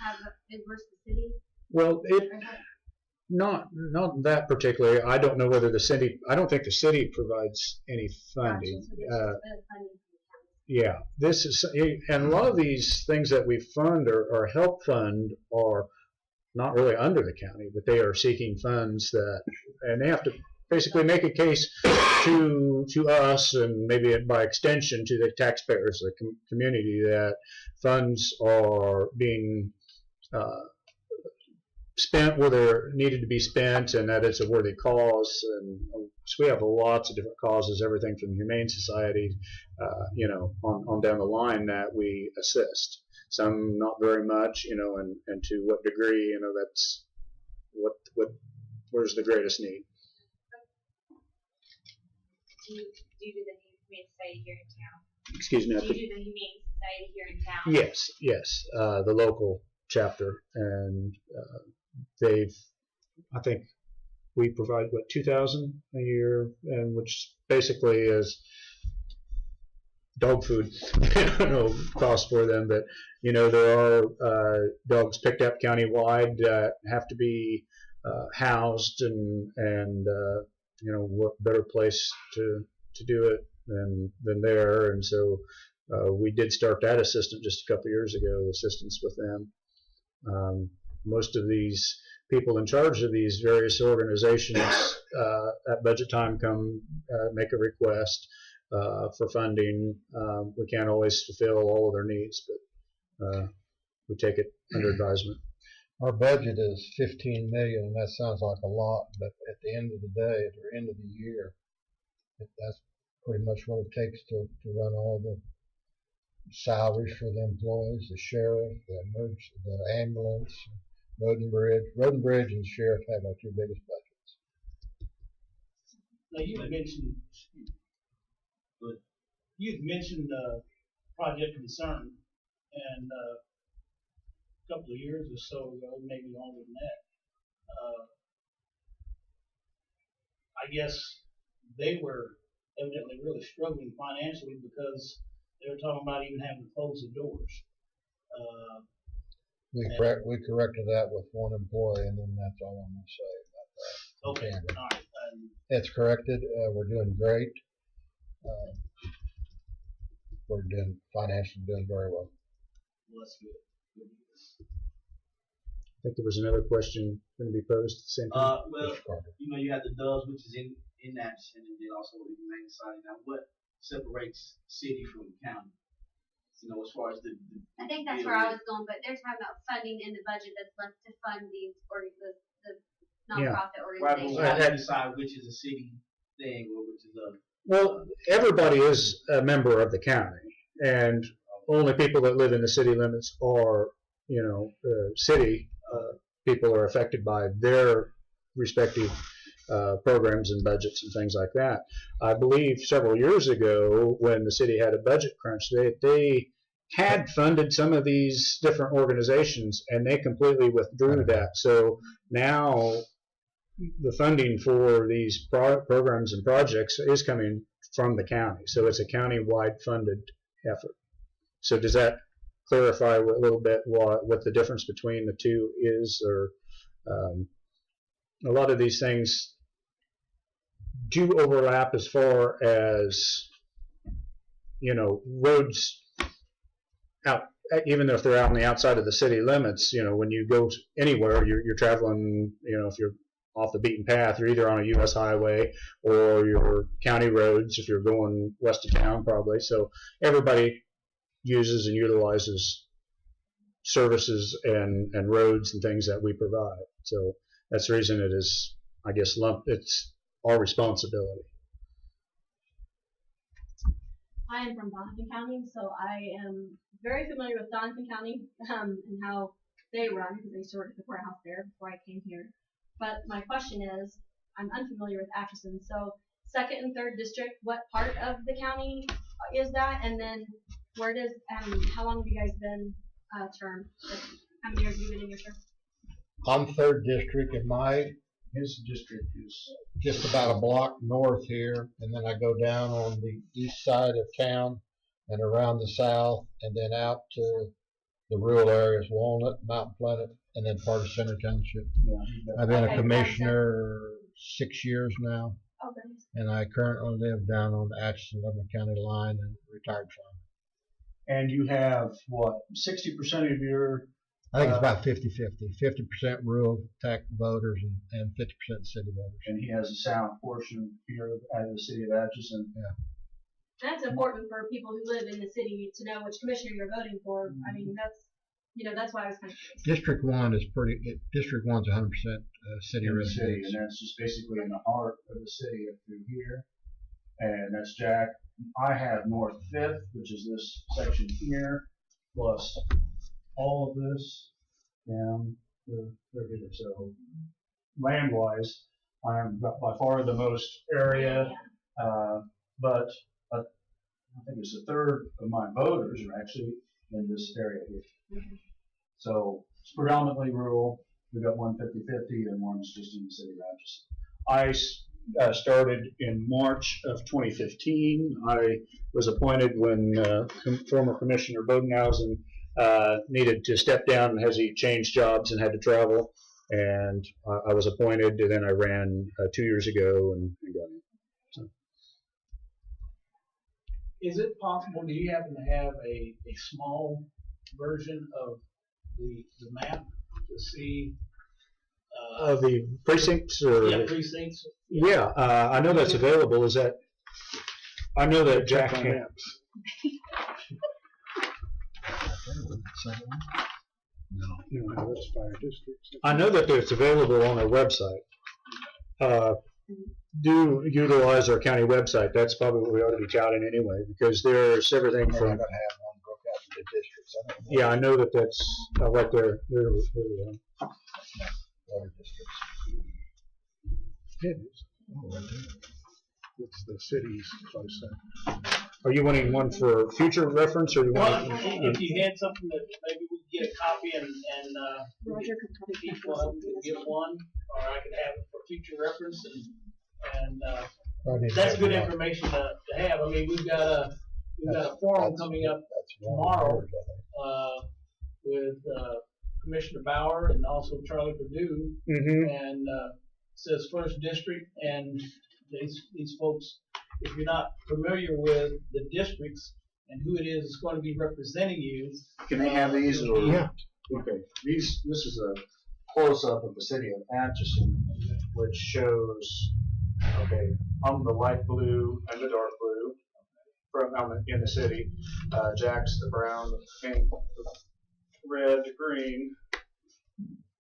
have it versus the city. Well, not that particularly. I don't know whether the city. I don't think the city provides any funding. Yeah, this is, and a lot of these things that we fund or help fund are not really under the county, but they are seeking funds and they have to basically make a case to us, and maybe by extension to the taxpayers, the community, that funds are being spent where they're needed to be spent, and that it's a worthy cause. And so we have lots of different causes, everything from Humane Society, on down the line, that we assist. Some not very much, and to what degree, that's where's the greatest need. Do you do the Humane Society here in town? Excuse me. Do you do the Humane Society here in town? Yes, the local chapter, and I think we provide $2,000 a year, and which basically is dog food, cost for them. But there are dogs picked up countywide that have to be housed, and what better place to do it than there. And so We did start that assistant just a couple years ago, assistance with them. Most of these people in charge of these various organizations at budget time come make a request for funding. We can't always fulfill all of their needs, but we take it under advisement. Our budget is 15 million, and that sounds like a lot, but at the end of the day, at the end of the year, that's pretty much what it takes to run all the salaries for the employees, the sheriff, the emergency, the ambulance, road and bridge. Road and bridge and the sheriff have our two biggest budgets. Now you mentioned Project Concern, and a couple of years or so ago, maybe longer than that, I guess they were evidently really struggling financially because they were talking about even having to close the doors. We corrected that with one employee, and then that's all I'm going to say about that. Okay, all right. It's corrected. We're doing great. We're financially doing very well. Well, that's good. I think there was another question going to be posed at the same time. Well, you have the doves, which is in Atchison, and then also in the main side. Now, what separates city from county? As far as the I think that's where I was going, but they're talking about funding in the budget that's left to fund these or the nonprofit organizations. Right, well, decide which is a city thing or which is a. Well, everybody is a member of the county, and only people that live in the city limits are, city people are affected by their respective programs and budgets and things like that. I believe several years ago, when the city had a budget crunch, they had funded some of these different organizations, and they completely withdrew that. So now the funding for these programs and projects is coming from the county. So it's a county-wide funded effort. So does that clarify a little bit what the difference between the two is? Or a lot of these things do overlap as far as, roads out, even if they're out on the outside of the city limits. When you go anywhere, you're traveling, if you're off the beaten path, you're either on a U.S. highway or your county roads if you're going west of town, probably. So everybody uses and utilizes services and roads and things that we provide. So that's the reason it is, I guess, it's our responsibility. I am from Donovan County, so I am very familiar with Donovan County and how they run, because I used to work at the courthouse there before I came here. But my question is, I'm unfamiliar with Atchison, so 2nd and 3rd district, what part of the county is that? And then where does, how long have you guys been termed? How many years have you been in your term? I'm 3rd district, and his district is just about a block north here, and then I go down on the east side of town and around the south, and then out to the rural areas, Walnut, Mountain Pleasant, and then part of Center Township. Yeah. I've been a commissioner 6 years now, and I currently live down on the Atchison-Lebanon County line and retired farmer. And you have, what, 60% of your... I think it's about 50-50. 50% rural tax voters and 50% city voters. And he has a sound portion here at the city of Atchison. Yeah. That's important for people who live in the city to know which commissioner you're voting for. I mean, that's why I was kind of curious. District 1 is District 1's 100% city residents. And that's just basically in the heart of the city up through here. And that's Jack. I have North 5th, which is this section here, plus all of this down here. So land-wise, I am by far the most area, but I think it's a third of my voters are actually in this area here. So it's predominantly rural. We've got one 50-50 and one's just in the city of Atchison. I started in March of 2015. I was appointed when former Commissioner Bodenhausen needed to step down as he changed jobs and had to travel. And I was appointed, and then I ran 2 years ago and got in. So. Is it possible, do you happen to have a small version of the map to see? The precincts or? Yeah, precincts. Yeah, I know that's available. Is that? I know that Jack Check my can. maps. No, that's fire districts. I know that it's available on our website. Do utilize our county website. That's probably what we ought to be touting anyway, because there's everything They're from. not gonna have one broke out into districts. I don't know. Yeah, I know that that's right there. Water districts. It is. Oh, right there. It's the cities close there. Are you wanting one for future reference, or you Well, want? if you had something that maybe we could get a copy and Roger could probably each print one something as give well. one, or I could have it for future reference and Probably that's have good one. information to have. I mean, we've got a forum coming up That's tomorrow, yours, I think. with Commissioner Bauer and also Charlie Perdue, Mm-hmm. and says first district, and these folks, if you're not familiar with the districts and who it is that's going to be representing you. Can they have these or? Yeah. Okay. This is a close up of the city of Atchison, which shows. Okay, I'm the light blue and the dark blue. I'm in the city. Jack's the brown, the pink, the red, the green,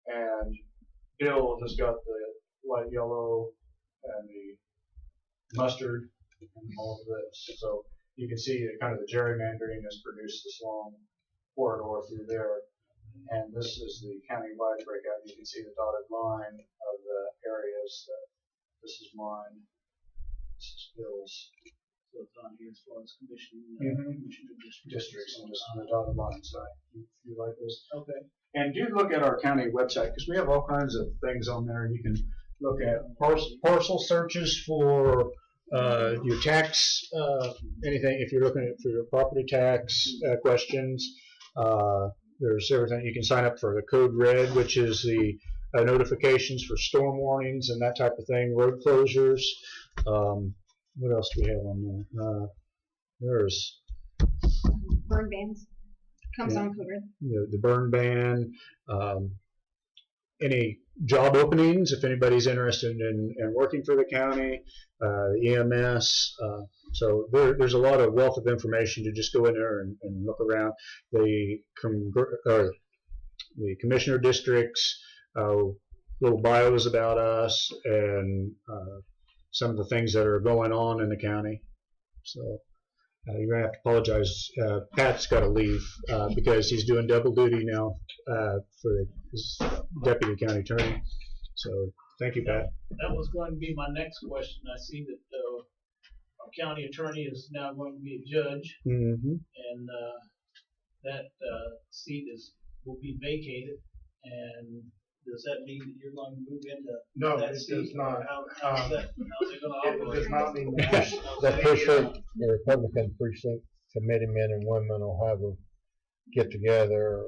and Bill has got the light yellow and the mustard and all of this. So you can see that kind of the gerrymandering has produced this long corridor through there. And this is the county-wide breakout. You can see the dotted line of the areas. This is mine. This is Bill's. So it's on here as far as commissioner Districts and just on the dotted line side. You like this? Okay. And do look at our county website because we have all kinds of things on there. You can look at parcel searches for your tax, anything. If you're looking at for your property tax questions, there's everything. You can sign up for the Code Red, which is the notifications for storm warnings and that type of thing. Road closures. What else do we have on there? There's Burn bans comes Yeah. on covered. the burn ban, any job openings if anybody's interested in working for the county, the EMS. So there's a lot of wealth of information to just go in there and look around. The commissioner districts, little bios about us, and some of the things that are going on in the county. So you're going to have to apologize. Pat's got to leave because he's doing double duty now for his deputy county attorney. So thank you, Pat. That was going to be my next question. I see that our county attorney is now going to be a judge, Mm-hmm. and that seat will be vacated. And does that mean that you're going to move into No, that it seat? does not. Or how's it going to It operate? does not mean The precinct, the Republican precinct committee men and women will have a get together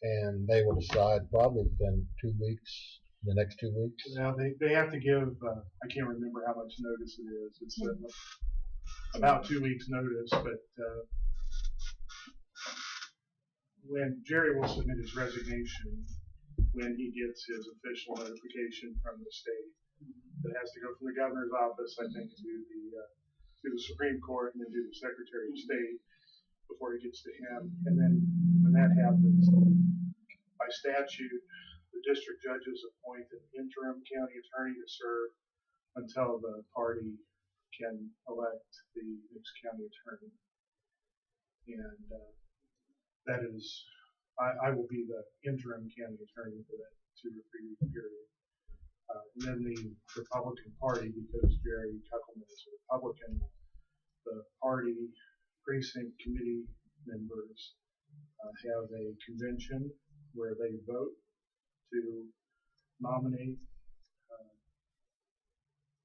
and they will decide probably within 2 weeks, the next 2 weeks. Now, they have to give, I can't remember how much notice it is. It's about 2 weeks notice, but when Jerry will submit his resignation, when he gets his official notification from the state, that has to go from the governor's office, I think, to the Supreme Court and then to the Secretary of State before it gets to him. And then when that happens, by statute, the district judges appoint an interim county attorney to serve until the party can elect the next county attorney. And that is, I will be the interim county attorney for that 2 or 3 week period. And then the Republican Party, because Jerry Tuckelman is a Republican, the party precinct committee members have a convention where they vote to nominate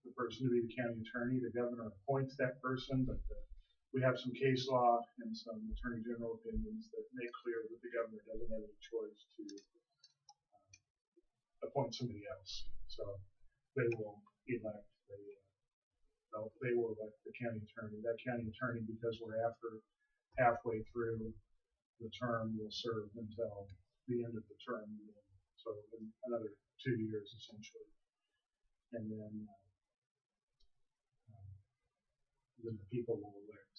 the person to be the county attorney. The governor appoints that person, but we have some case law and some attorney general opinions that make clear that the governor doesn't have any choice to appoint somebody else. So they will elect they were like the county attorney. That county attorney, because we're halfway through the term, will serve until the end of the term. So another 2 years essentially. And then the people will elect.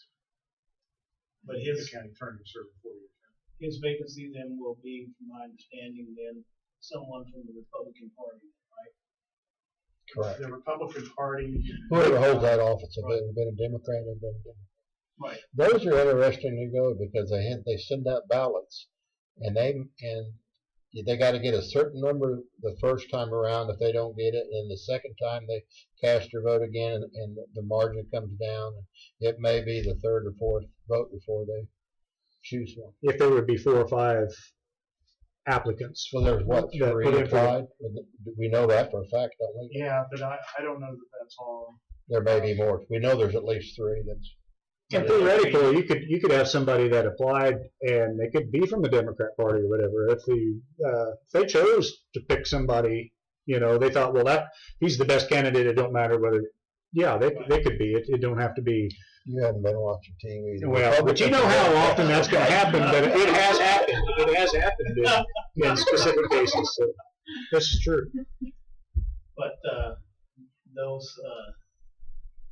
But the his county attorney will serve a 4-year term. his vacancy then will be, from my understanding, then someone from the Republican Party, right? Correct. The Republican Party. Whoever holds that office, if they've been a Democrat, they've been a Democrat. Right. Those are interesting to go because they send out ballots, and they got to get a certain number the first time around. If they don't get it, and the second time they cast their vote again, and the margin comes down. And it may be the third or fourth vote before they choose one. If there would be 4 or 5 applicants. So there's what, that 3 put in for the- applied? We know that for a fact, don't we? Yeah, but I don't know that that's all. There may be more. We know there's at least 3. That's. And theoretically, you could have somebody that applied, and they could be from the Democrat Party or whatever. If they chose to pick somebody, they thought, well, he's the best candidate. It don't matter whether. Yeah, they could be. It don't have to be. You haven't been watching TV. Well, but you know how often that's going to happen. But it has happened. It has happened in specific cases. So this is true. But those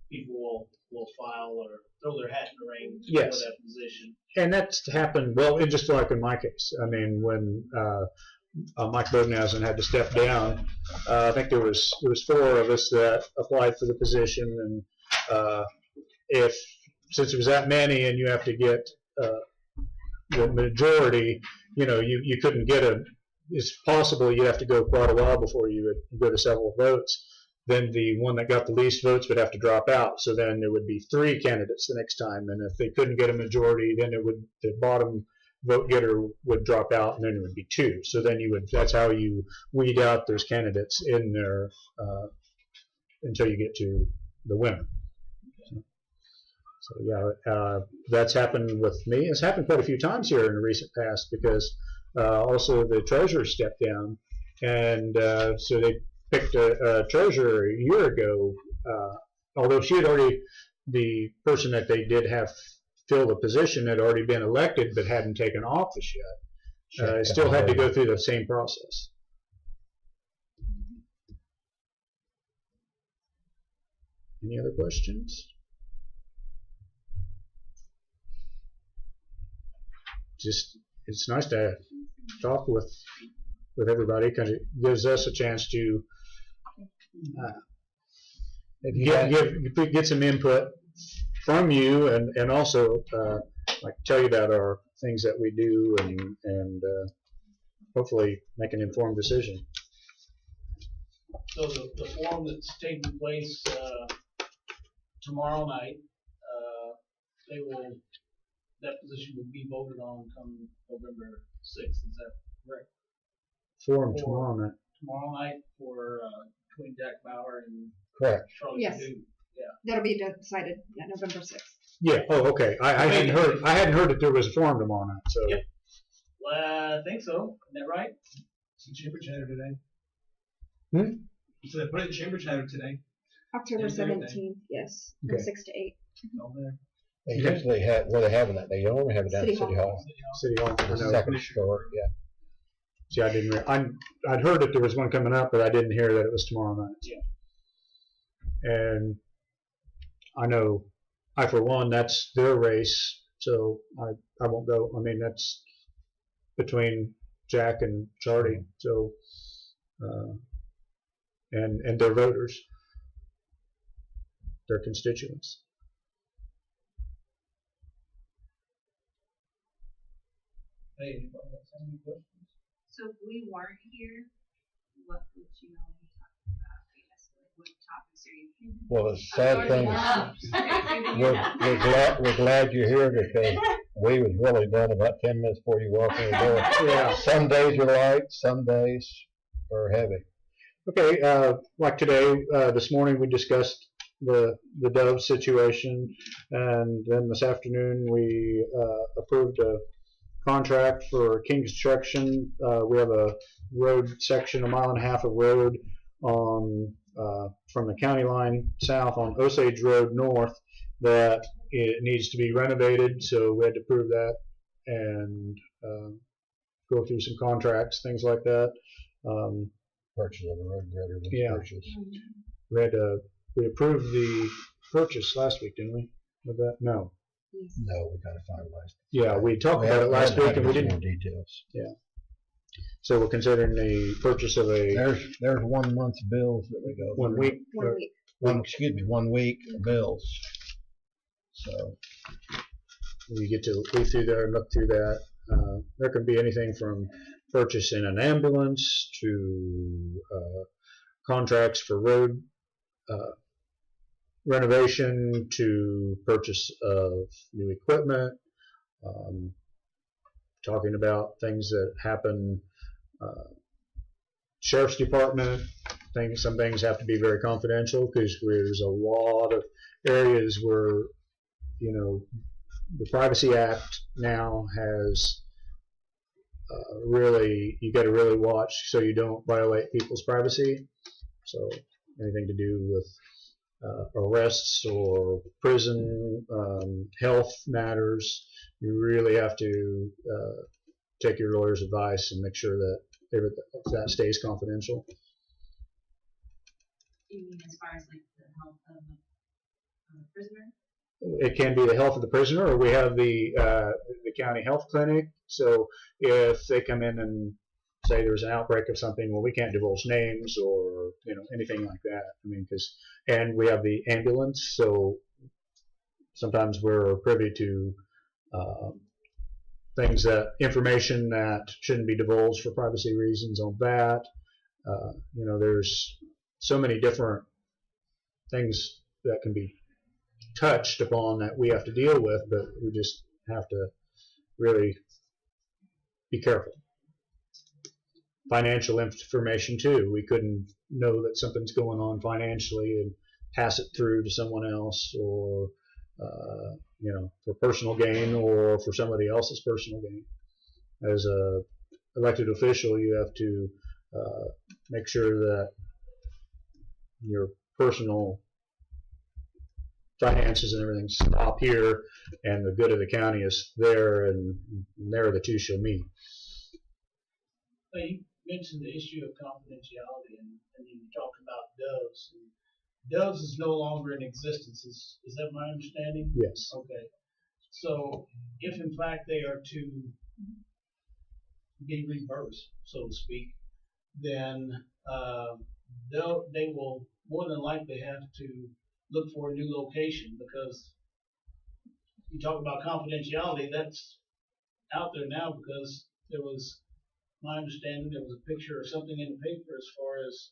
people will file or throw their hat in the ring for that position. And that's happened, well, it just like in my case. I mean, when Mike Bognasen had to step down, I think there was 4 of us that applied for the position, and since it was that many and you have to get the majority, you couldn't get it's possible you'd have to go quite a while before you would go to several votes. Then the one that got the least votes would have to drop out. So then there would be 3 candidates the next time. And if they couldn't get a majority, then the bottom vote getter would drop out, and then it would be 2. So then that's how you weed out those candidates in there until you get to the winner. So yeah, that's happened with me. It's happened quite a few times here in the recent past because also the treasurer stepped down, and so they picked a treasurer a year ago, although she had already, the person that they did have fill the position had already been elected but hadn't taken office yet. Still had to go through the same process. Any other questions? It's nice to talk with everybody because it gives us a chance to get some input from you and also like tell you about our things that we do and hopefully make an informed decision. So the forum that's taking place tomorrow night, that position will be voted on come November 6th. Is that correct? Forum tomorrow night. Tomorrow night for between Jack Bauer and Charlie Yes. Purdue. Yeah. That'll be decided November 6th. Yeah. Oh, okay. I hadn't heard that there was a forum tomorrow night. So. Yep. Well, I think so. Isn't that right? It's in chamber chatter today. Hmm? So they put it in chamber chatter today. October Same 17th. Yes, Okay. from 6 to 8. Over there. They usually have, where they having that, they only have it down at City Hall. City Hall. I The know. second store, yeah. See, I didn't. I'd heard that there was one coming up, but I didn't hear that it was tomorrow night. Yeah. And I know, for one, that's their race, so I won't go. I mean, that's between Jack and Charlie. So, and their voters, their constituents. Hey, anybody else have any questions? So if we weren't here, what would you all be talking about? I guess like what topics are you? Well, the sad thing is, we're glad you're here because we was really done about 10 minutes before you walked in the door. Yeah. Some days are light, some days are heavy. Okay, like today, this morning we discussed the Dove situation, and then this afternoon we approved a contract for King Construction. We have a road section, 1.5 miles of road on from the county line south on Osage Road north that it needs to be renovated, so we had to prove that and go through some contracts, things like that. Purchase of a road grader. Yeah. Purchase. We approved the purchase last week, didn't we? Of that? No. No, we kind of finalized. Yeah, we talked about it last week and we didn't. More details. Yeah. So we're considering the purchase of a. There's 1 month's bills that we go. 1 week. 1 week. 1 week bills. So we get to go through there and look through that. There could be anything from purchasing an ambulance to contracts for road renovation to purchase of new equipment, talking about things that happen, sheriff's department, some things have to be very confidential because there's a lot of areas where, you know, the Privacy Act now has you got to really watch so you don't violate people's privacy. So anything to do with arrests or prison, health matters, you really have to take your lawyer's advice and make sure that that stays confidential. You mean as far as like the health of a prisoner? It can be the health of the prisoner, or we have the county health clinic. So if they come in and say there's an outbreak of something, well, we can't divulge names or anything like that. I mean, and we have the ambulance, so sometimes we're privy to information that shouldn't be divulged for privacy reasons on that. There's so many different things that can be touched upon that we have to deal with, but we just have to really be careful. Financial information too. We couldn't know that something's going on financially and pass it through to someone else, or for personal gain or for somebody else's personal gain. As a elected official, you have to make sure that your personal finances and everything stop here, and the good of the county is there, and there the two shall meet. Well, you mentioned the issue of confidentiality, and you talked about doves. Doves is no longer in existence. Is that my understanding? Yes. Okay. So if in fact they are to be reversed, so to speak, then they will more than likely have to look for a new location, because you talk about confidentiality, that's out there now, because there was, my understanding, there was a picture or something in the paper as far as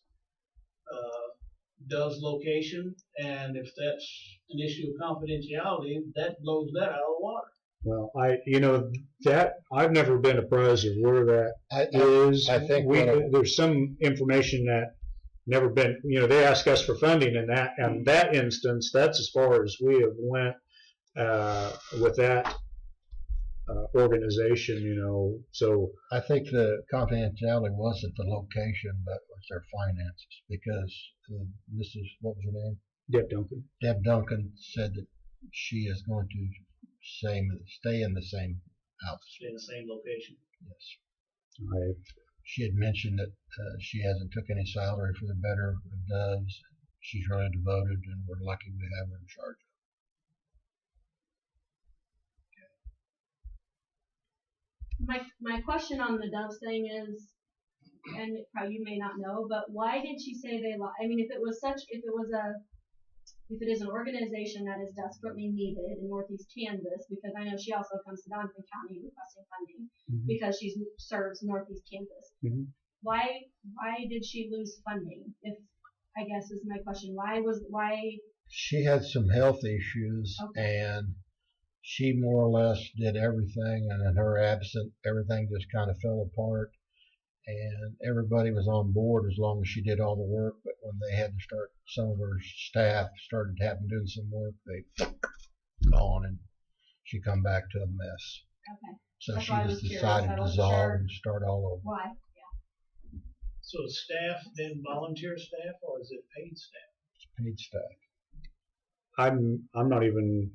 Dove's location, and if that's an issue of confidentiality, that blows that out of the water. Well, I've never been apprised of where that is. I think there's some information that never been. They ask us for funding, and that instance, that's as far as we have went with that organization. So I think the confidentiality wasn't the location, but was their finances, because what was her name? Deb Duncan. Deb Duncan said that she is going to stay in the same house. Stay in the same location. Yes. She had mentioned that she hasn't took any salary for the better of doves. She's really devoted, and we're lucky we have her in charge. My question on the doves thing is, and probably you may not know, but why did she say they lied? I mean, if it is an organization that is desperately needed in Northeast Kansas, because I know she also comes to Donovan County requesting funding, because she serves Northeast Kansas. Why did she lose funding? I guess is my question. Why? She had some health issues, and she more or less did everything, and in her absence, everything just kind of fell apart. And everybody was on board as long as she did all the work, but when they had to start, some of her staff started having to do some work, they gone, and she come back to a mess. Okay. So she just decided to dissolve and start all over. Why? So is staff then volunteer staff or is it paid staff? Paid staff. I'm not even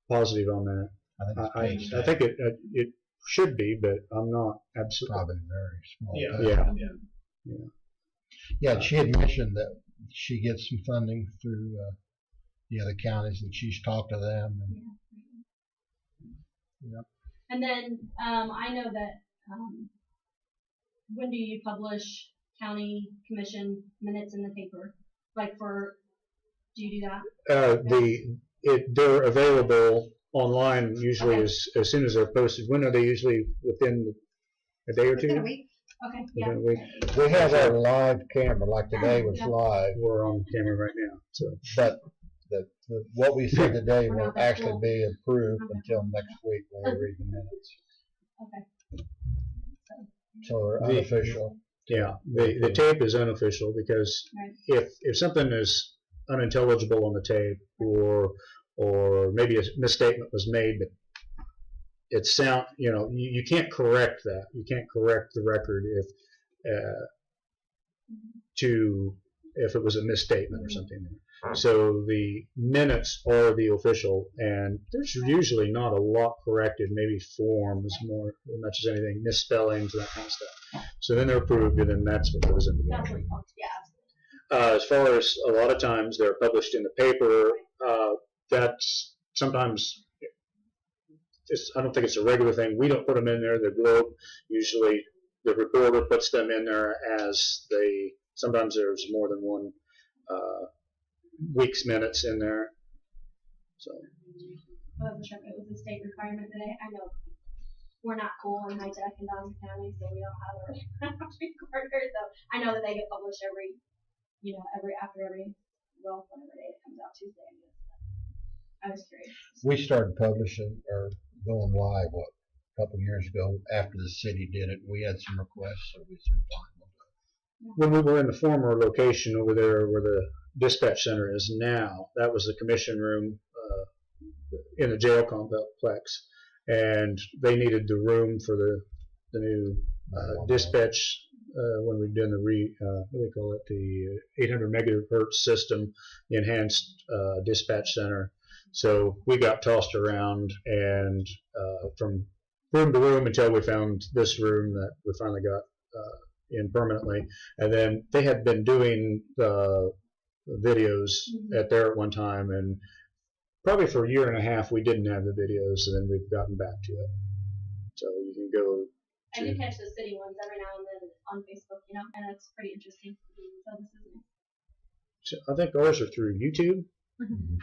positive on that. I think it's I paid staff. think it should be, but I'm not absolutely. Probably very small. Yeah. town. Yeah. Yeah, she had mentioned that she gets some funding through the other counties, and she's talked to them. And, And then I know that when do you publish county commission minutes in the paper? Like do you do that? They're available online usually Okay. as soon as they're posted. When are they usually? Within a day or two? Within a week. Okay, Within yeah. a week. we have our live camera, like today was Yeah. live, We're on camera right now. So but what we said today We're won't not that actually cool. be approved Okay. until next week when we read the minutes. Okay. So they're The- unofficial. yeah, the tape is unofficial because Right. if something is unintelligible on the tape or maybe a misstatement was made, but it sound you can't correct that. You can't correct the record if it was a misstatement or something. So the minutes are the official, and there's usually not a lot corrected. Maybe forms more as much as anything, misspellings, that kind of stuff. So then they're approved, and then that's what goes in the That's record. what, yeah. As far as a lot of times they're published in the paper, that's sometimes I don't think it's a regular thing. We don't put them in there. The Globe usually the reporter puts them in there as sometimes there's more than one week's minutes in there. So I wasn't sure if it was a state requirement today. I know we're not cool in high tech in Dawson County, so we don't have a recorder. So I know that they get published whenever day it comes out Tuesday. I guess. I was curious. We started publishing or going live a couple years ago after the city did it. We had some requests, so we said fine. when we were in the former location over there where the dispatch center is now, that was the commission room in the jail complex, and they needed the room for the new dispatch when we were doing what do they call it, the 800 megahertz system, the enhanced dispatch center. So we got tossed around and from room to room until we found this room that we finally got in permanently. And then they had been doing videos at there at one time, and probably for a year and a half we didn't have the videos, and then we've gotten back to it. So you can go I do catch the city ones every now and then on Facebook, and it's pretty interesting. So this is nice. I think ours are through YouTube,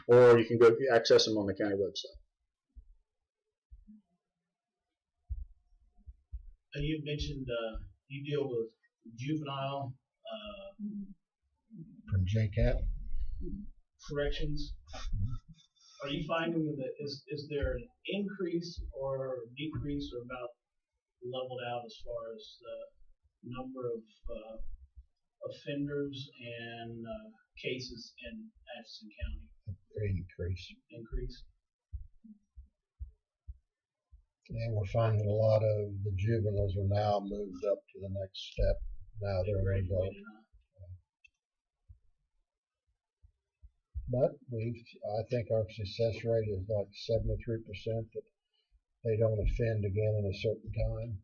or you can go access them on the county website. You mentioned you deal with juvenile From JCAT. corrections. Are you finding that is there an increase or decrease or about leveled out as far as the number of offenders and cases in Atchison County? Increase. And we're finding a lot of the juveniles are now moved up to the next step. Now they're adult. But I think our success rate is like 73% that they don't offend again in a certain time.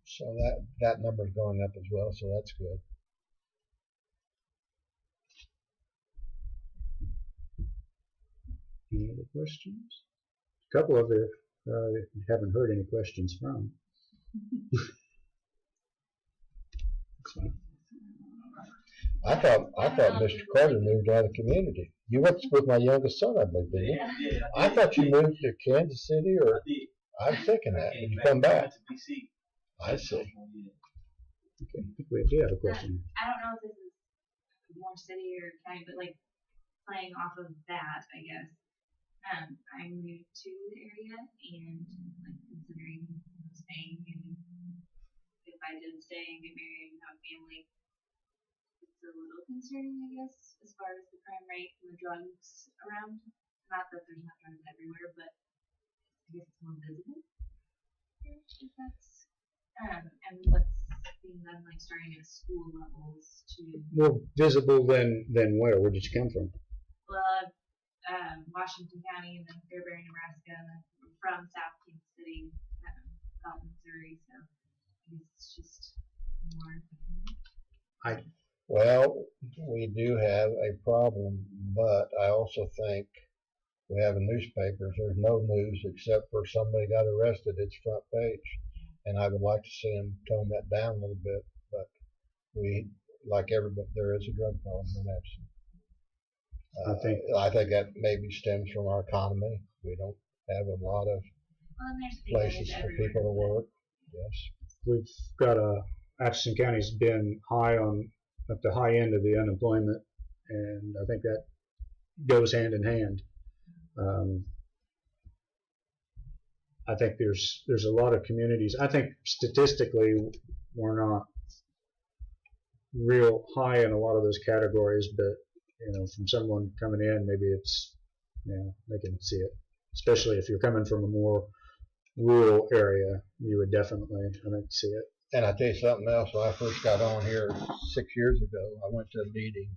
So that number is going up as well, so that's good. Any other questions? A couple of you haven't heard any questions from. I thought Mr. Carter moved out of the community. You went with my youngest son, I believe, didn't you? Yeah, I thought you moved to Kansas City, or I did. I'm thinking that. I Did came you come back? to DC. I see. Okay, I think we do have a question. I don't know if this is more city or county, but like playing off of that, I guess. I'm new to the area and like considering staying, and if I did stay and get married and have a family, it's a little concerning, I guess, as far as the crime rate and the drugs around. Not that there's not drugs everywhere, but I guess it's more visible. If that's and what's being done like starting at school levels to More visible than where? Where did you come from? well, Washington County and then Fairbury, Nebraska, and then from South Kansas City, out Missouri. So I guess it's just more. Well, we do have a problem, but I also think we have in newspapers, there's no news except for somebody got arrested, it's front page. And I would like to see them tone that down a little bit, but we, like everybody, there is a drug problem in Atchison. I think that maybe stems from our economy. We don't have a lot of places for people to work. Yes. We've got Atchison County's been at the high end of the unemployment, and I think that goes hand in hand. I think there's a lot of communities. I think statistically we're not real high in a lot of those categories, but from someone coming in, maybe it's they can see it. Especially if you're coming from a more rural area, you would definitely, I think, see it. And I'll tell you something else. When I first got on here 6 years ago, I went to a meeting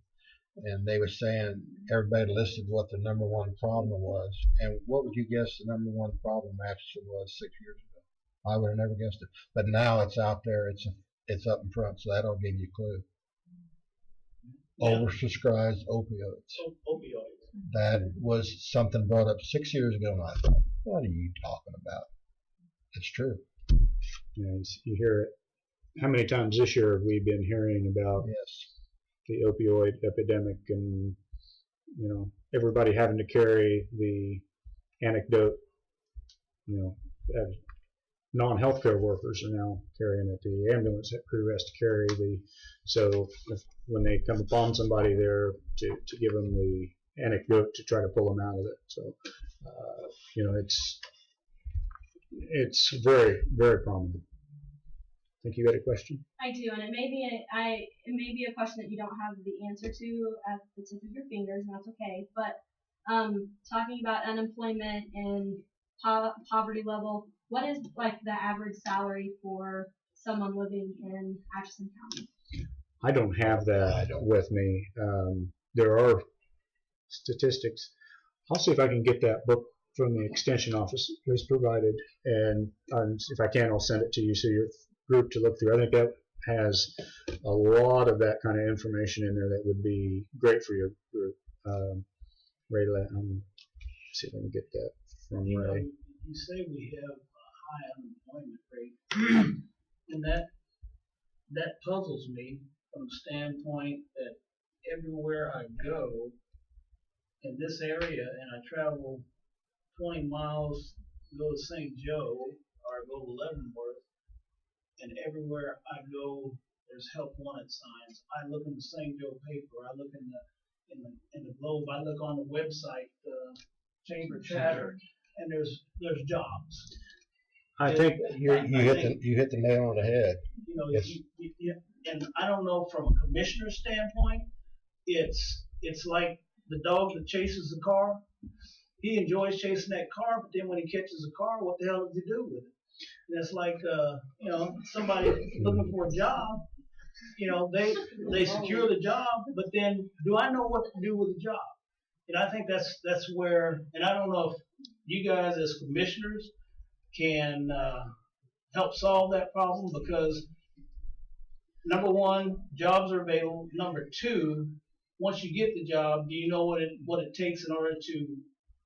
and they were saying everybody listed what the number one problem was. And what would you guess the number one problem Atchison was 6 years ago? I would have never guessed it. But now it's out there. It's up in front, so that'll give you a clue. Oversubscribed opioids. Opioids. That was something brought up 6 years ago, and I thought, what are you talking about? It's true. You hear it. How many times this year have we been hearing about the opioid epidemic, and everybody having to carry the anecdote? As non-healthcare workers are now carrying it. The ambulance crew has to carry when they come upon somebody there to give them the anecdote to try to pull them out of it. So it's very, very prominent. I think you had a question. I do, and it may be a question that you don't have the answer to at the tip of your fingers, and that's okay. But talking about unemployment and poverty level, what is like the average salary for someone living in Atchison County? I don't have that with me. There are statistics. I'll see if I can get that book from the extension office that's provided, and if I can, I'll send it to you so your group to look through. I think that has a lot of that kind of information in there that would be great for your group. Ray, see if I can get that from Ray. You say we have a high unemployment rate, and that puzzles me from the standpoint that everywhere I go in this area, and I travel 20 miles, go to St. Joe, or go to Leavenworth, and everywhere I go, there's help wanted signs. I look in the St. Joe paper, I look in the Globe, I look on the website, Chamber Chatter, and there's jobs. I think you hit the nail on the head. And I don't know, from a commissioner's standpoint, it's like the dog that chases the car. He enjoys chasing that car, but then when he catches a car, what the hell does he do with it? And it's like somebody looking for a job. They secure the job, but then do I know what to do with the job? And I think that's where, and I don't know if you guys as commissioners can help solve that problem, because number one, jobs are available. Number two, once you get the job, do you know what it takes in order to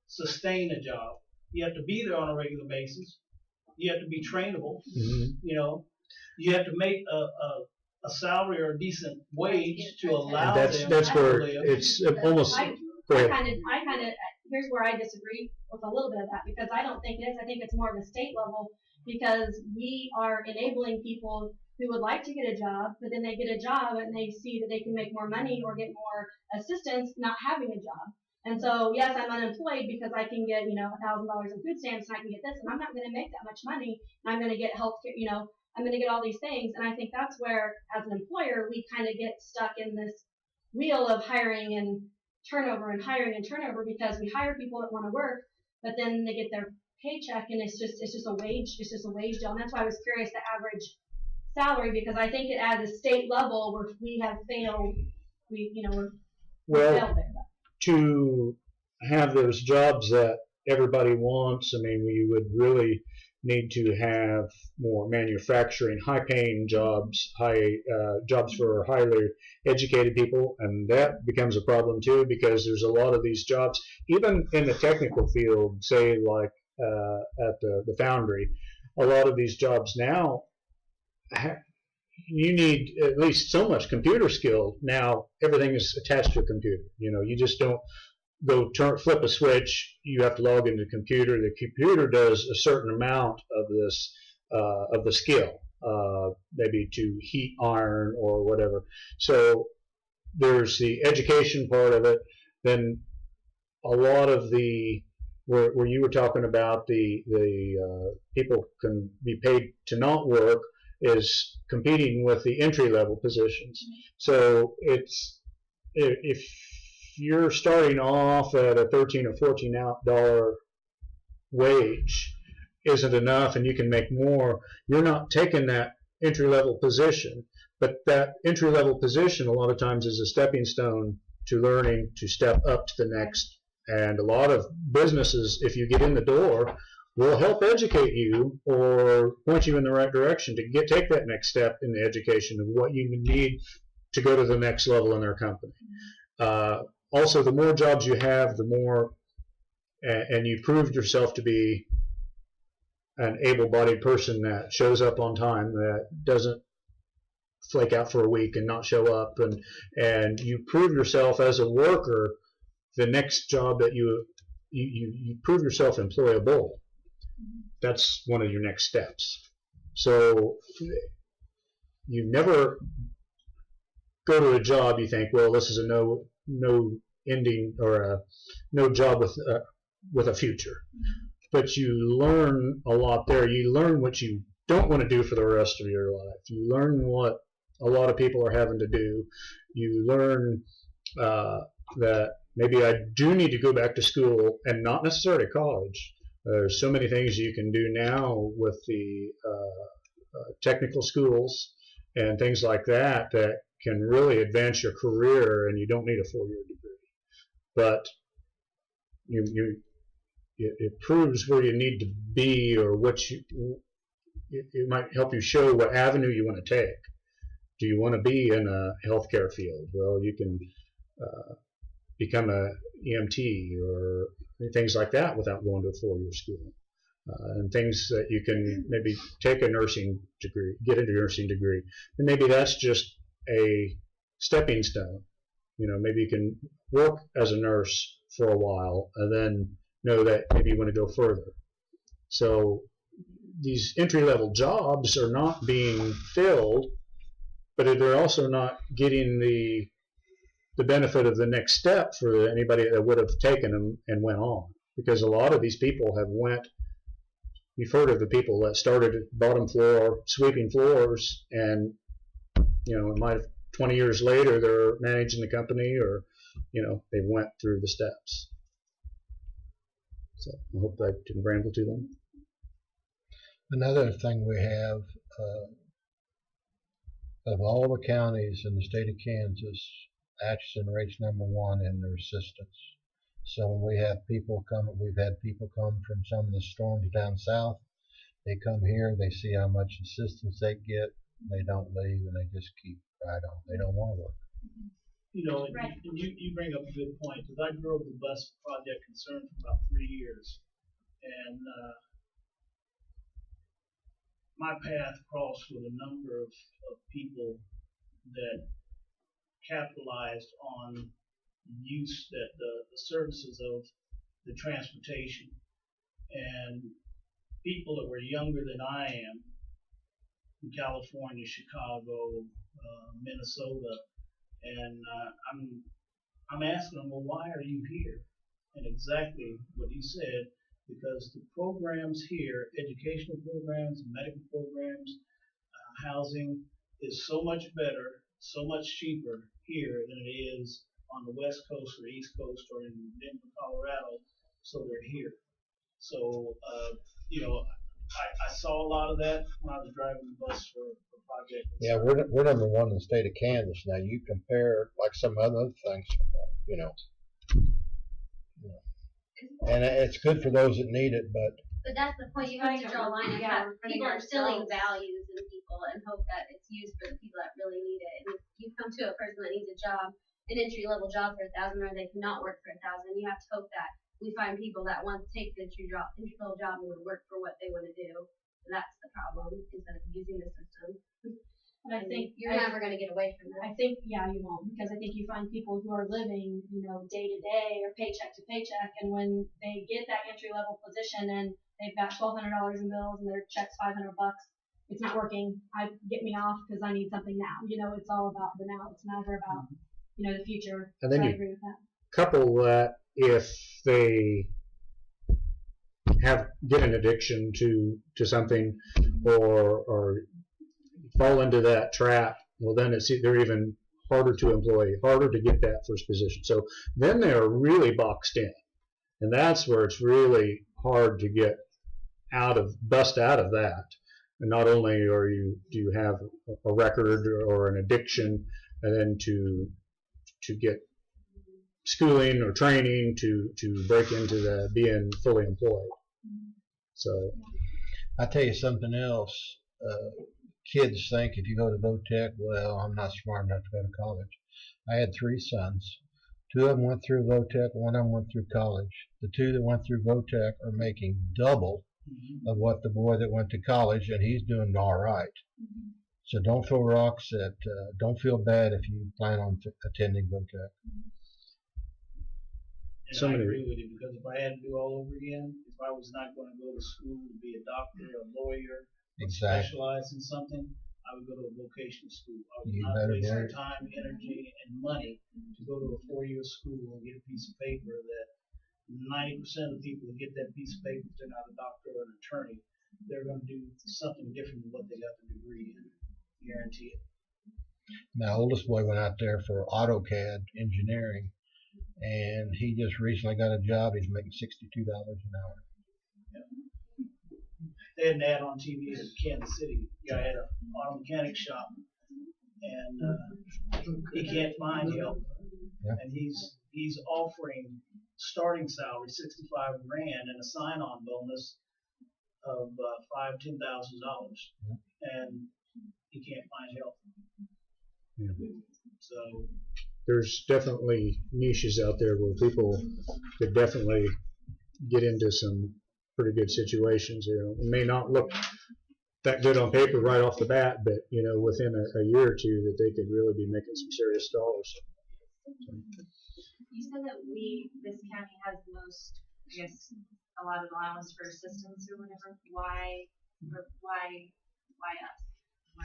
sustain a job? You have to be there on a regular basis. You have to be trainable. Mm-hmm. You have to make a salary or a decent wage to allow them. That's where it's almost. I kind of here's where I disagree with a little bit of that, because I don't think it is. I think it's more of a state level, because we are enabling people who would like to get a job, but then they get a job and they see that they can make more money or get more assistance not having a job. And so, yes, I'm unemployed because I can get, $1,000 in food stamps, and I can get this, and I'm not going to make that much money, and I'm going to get health care, I'm going to get all these things. And I think that's where, as an employer, we kind of get stuck in this wheel of hiring and turnover and hiring and turnover, because we hire people that want to work, but then they get their paycheck and it's just a wage deal. And that's why I was curious the average salary, because I think at a state level where we have failed, we're Well, failed there. to have those jobs that everybody wants, I mean, we would really need to have more manufacturing, high-paying jobs, jobs for highly educated people, and that becomes a problem too, because there's a lot of these jobs, even in the technical field, say like at the foundry, a lot of these jobs now, you need at least so much computer skill. Now everything is attached to a computer. You just don't go flip a switch. You have to log into the computer. The computer does a certain amount of this of the skill, maybe to heat iron or whatever. So there's the education part of it. Then a lot of the where you were talking about the people can be paid to not work is competing with the entry level positions. So if you're starting off at a $13 or $14 wage isn't enough and you can make more, you're not taking that entry level position. But that entry level position a lot of times is a stepping stone to learning to step up to the next. And a lot of businesses, if you get in the door, will help educate you or point you in the right direction to take that next step in the education of what you need to go to the next level in their company. Also, the more jobs you have, the more, and you proved yourself to be an able-bodied person that shows up on time, that doesn't flake out for a week and not show up, and you prove yourself as a worker, the next job that you prove yourself employable. That's one of your next steps. So you never go to a job you think, well, this is a no ending or a no job with a future. But you learn a lot there. You learn what you don't want to do for the rest of your life. You learn what a lot of people are having to do. You learn that maybe I do need to go back to school and not necessarily college. There's so many things you can do now with the technical schools and things like that that can really advance your career, and you don't need a 4-year degree. But it proves where you need to be, or it might help you show what avenue you want to take. Do you want to be in a healthcare field? Well, you can become a EMT or things like that without going to a 4-year school. And things that you can maybe take a nursing degree, get a nursing degree, and maybe that's just a stepping stone. Maybe you can work as a nurse for a while and then know that maybe you want to go further. So these entry-level jobs are not being filled, but they're also not getting the benefit of the next step for anybody that would have taken them and went on. Because a lot of these people have you've heard of the people that started at bottom floor, sweeping floors, and, it might have 20 years later, they're managing the company, or, they went through the steps. So I hope I didn't ramble too long. Another thing we have, of all the counties in the state of Kansas, Atchison rates #1 in their assistance. So when we've had people come from some of the storms down south. They come here, they see how much assistance they get, they don't leave, and they just keep right on. They don't want to work. You bring up a good point, because I drove the bus project concern for about 3 years, and my path crossed with a number of people that capitalized on use that the services of the transportation, and people that were younger than I am in California, Chicago, Minnesota, and I'm asking them, well, why are you here? And exactly what you said, because the programs here, educational programs, medical programs, housing, is so much better, so much cheaper here than it is on the West Coast or East Coast or in Denver, Colorado. So they're here. So I saw a lot of that when I was driving the bus for a project. Yeah, we're number one in the state of Kansas. Now you compare like some other things, you know, and it's good for those that need it, but But that's the point. You have to draw a line and have people instilling values in people and hope that it's used for the people that really need it. And if you come to a person that needs a job, an entry level job for $1,000, or they cannot work for $1,000, you have to hope that we find people that want to take the entry level job and would work for what they want to do. And that's the problem instead of using the system. But I think you're never going to get away from that. I think, yeah, you won't, because I think you find people who are living, you know, day to day or paycheck to paycheck, and when they get that entry level position and they've got $1,200 in bills and their check's $500, it's not working. Get me off because I need something now. You know, it's all about the now. It's never about, you know, the future. And then so I you agree with that. couple that if they get an addiction to something or fall into that trap, well then they're even harder to employ, harder to get that first position. So then they're really boxed in, and that's where it's really hard to get bust out of that. And not only do you have a record or an addiction, and then to get schooling or training to break into being fully employed. So I tell you something else. Kids think if you go to VOTEC, well, I'm not smart enough to go to college. I had 3 sons. 2 of them went through VOTEC, 1 of them went through college. The 2 that went through VOTEC are making double of what the boy that went to college, and he's doing all right. So don't throw rocks at, don't feel bad if you plan on attending VOTEC. And I agree with you, because if I had to do all over again, if I was not going to go to school to be a doctor, a lawyer, specialize in something, I would go to a vocational school. I would not waste my time, energy, and money to go to a 4-year school and get a piece of paper that 90% of the people that get that piece of paper, if they're not a doctor or an attorney, they're going to do something different than what they got the degree in. Guarantee it. My oldest boy went out there for AutoCAD engineering, and he just recently got a job. He's making $62 an hour. They had an ad on TV in Kansas City. The guy had an auto mechanic shop, and he can't find help. Yeah. And he's offering starting salary $65,000 and a sign-on bonus of $5,000 to $10,000, and he can't find help. Yeah. So there's definitely niches out there where people could definitely get into some pretty good situations. You know, it may not look that good on paper right off the bat, but you know, within a year or two, that they could really be making some serious dollars. So. You said that this county has the most, I guess, a lot of allowance for assistance or whatever. Why us? Why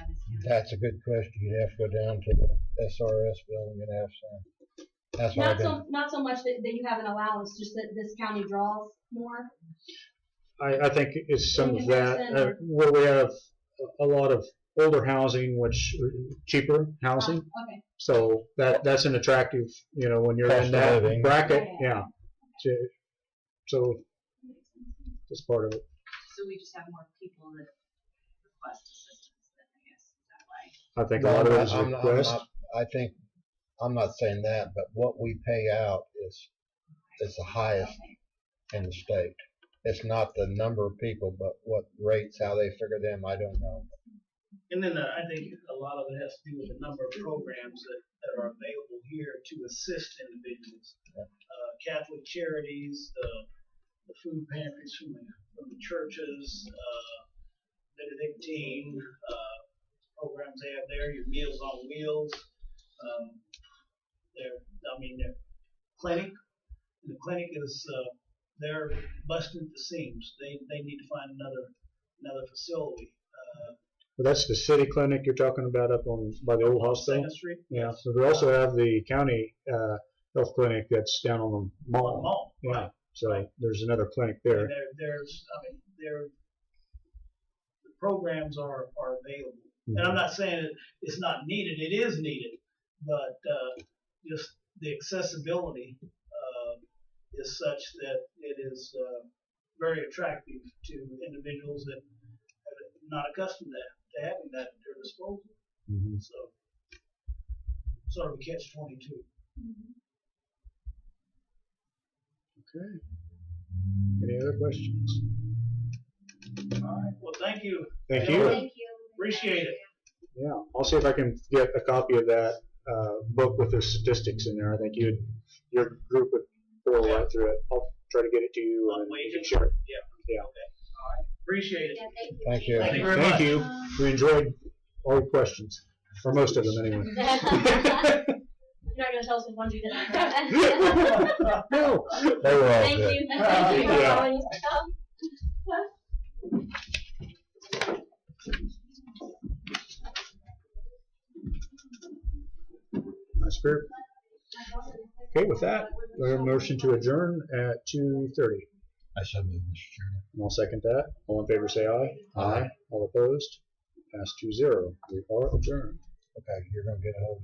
this county? That's a good question. You'd have to go down to the SRS building and ask them. That's not so much that you have an allowance, just that this county draws more. I think it's some of that where we have a lot of older housing, which cheaper housing. Okay. So that's an attractive, you know, when you're in that bracket. Yeah. So that's part of it. So we just have more people that request assistance then, I guess. Is that why? I think a lot of it is request. I think, I'm not saying that, but what we pay out is the highest in the state. It's not the number of people, but what rates, how they figure them, I don't know. And then I think a lot of it has to do with the number of programs that are available here to assist individuals. Yeah. Catholic charities, the food pantries from the churches, Benedictine programs they have there, your Meals on Wheels. Their clinic. The clinic is they're busting at the seams. They need to find another facility. Well, that's the city clinic you're talking about up by the old hospital. 2nd Street. Yeah. So we also have the county health clinic that's down on the mall. On the mall. Yeah. Right. So there's another clinic there. And the programs are available. Mm-hmm. And I'm not saying it's not needed. It is needed, but just the accessibility is such that it is very attractive to individuals that are not accustomed to having that at their disposal. Mhm. So, sort of a catch-22. Okay. Any other questions? All right. Well, thank you. Thank Gentlemen. you. Thank you. Appreciate it. Yeah, I'll see if I can get a copy of that book with the statistics in there. I think your group would pour right through it. I'll try to get it to you On and you can wages? share it. Yeah. Yeah. Okay. All right. Appreciate it. Yeah, thank you. Thank you. Thank you very Thank much. you. We enjoyed all your questions, or most of them anyway. You're not gonna tell us which ones you didn't. No. They were all Thank good. you. Thank for you. allowing us to come. Nice spirit. Okay, with that, we have a motion to adjourn at 2:30. I so moved, Mr. Chairman. And I'll second that. All in favor say aye. Aye. All opposed? Pass 2-0. We are adjourned. Okay, you're gonna get a hold of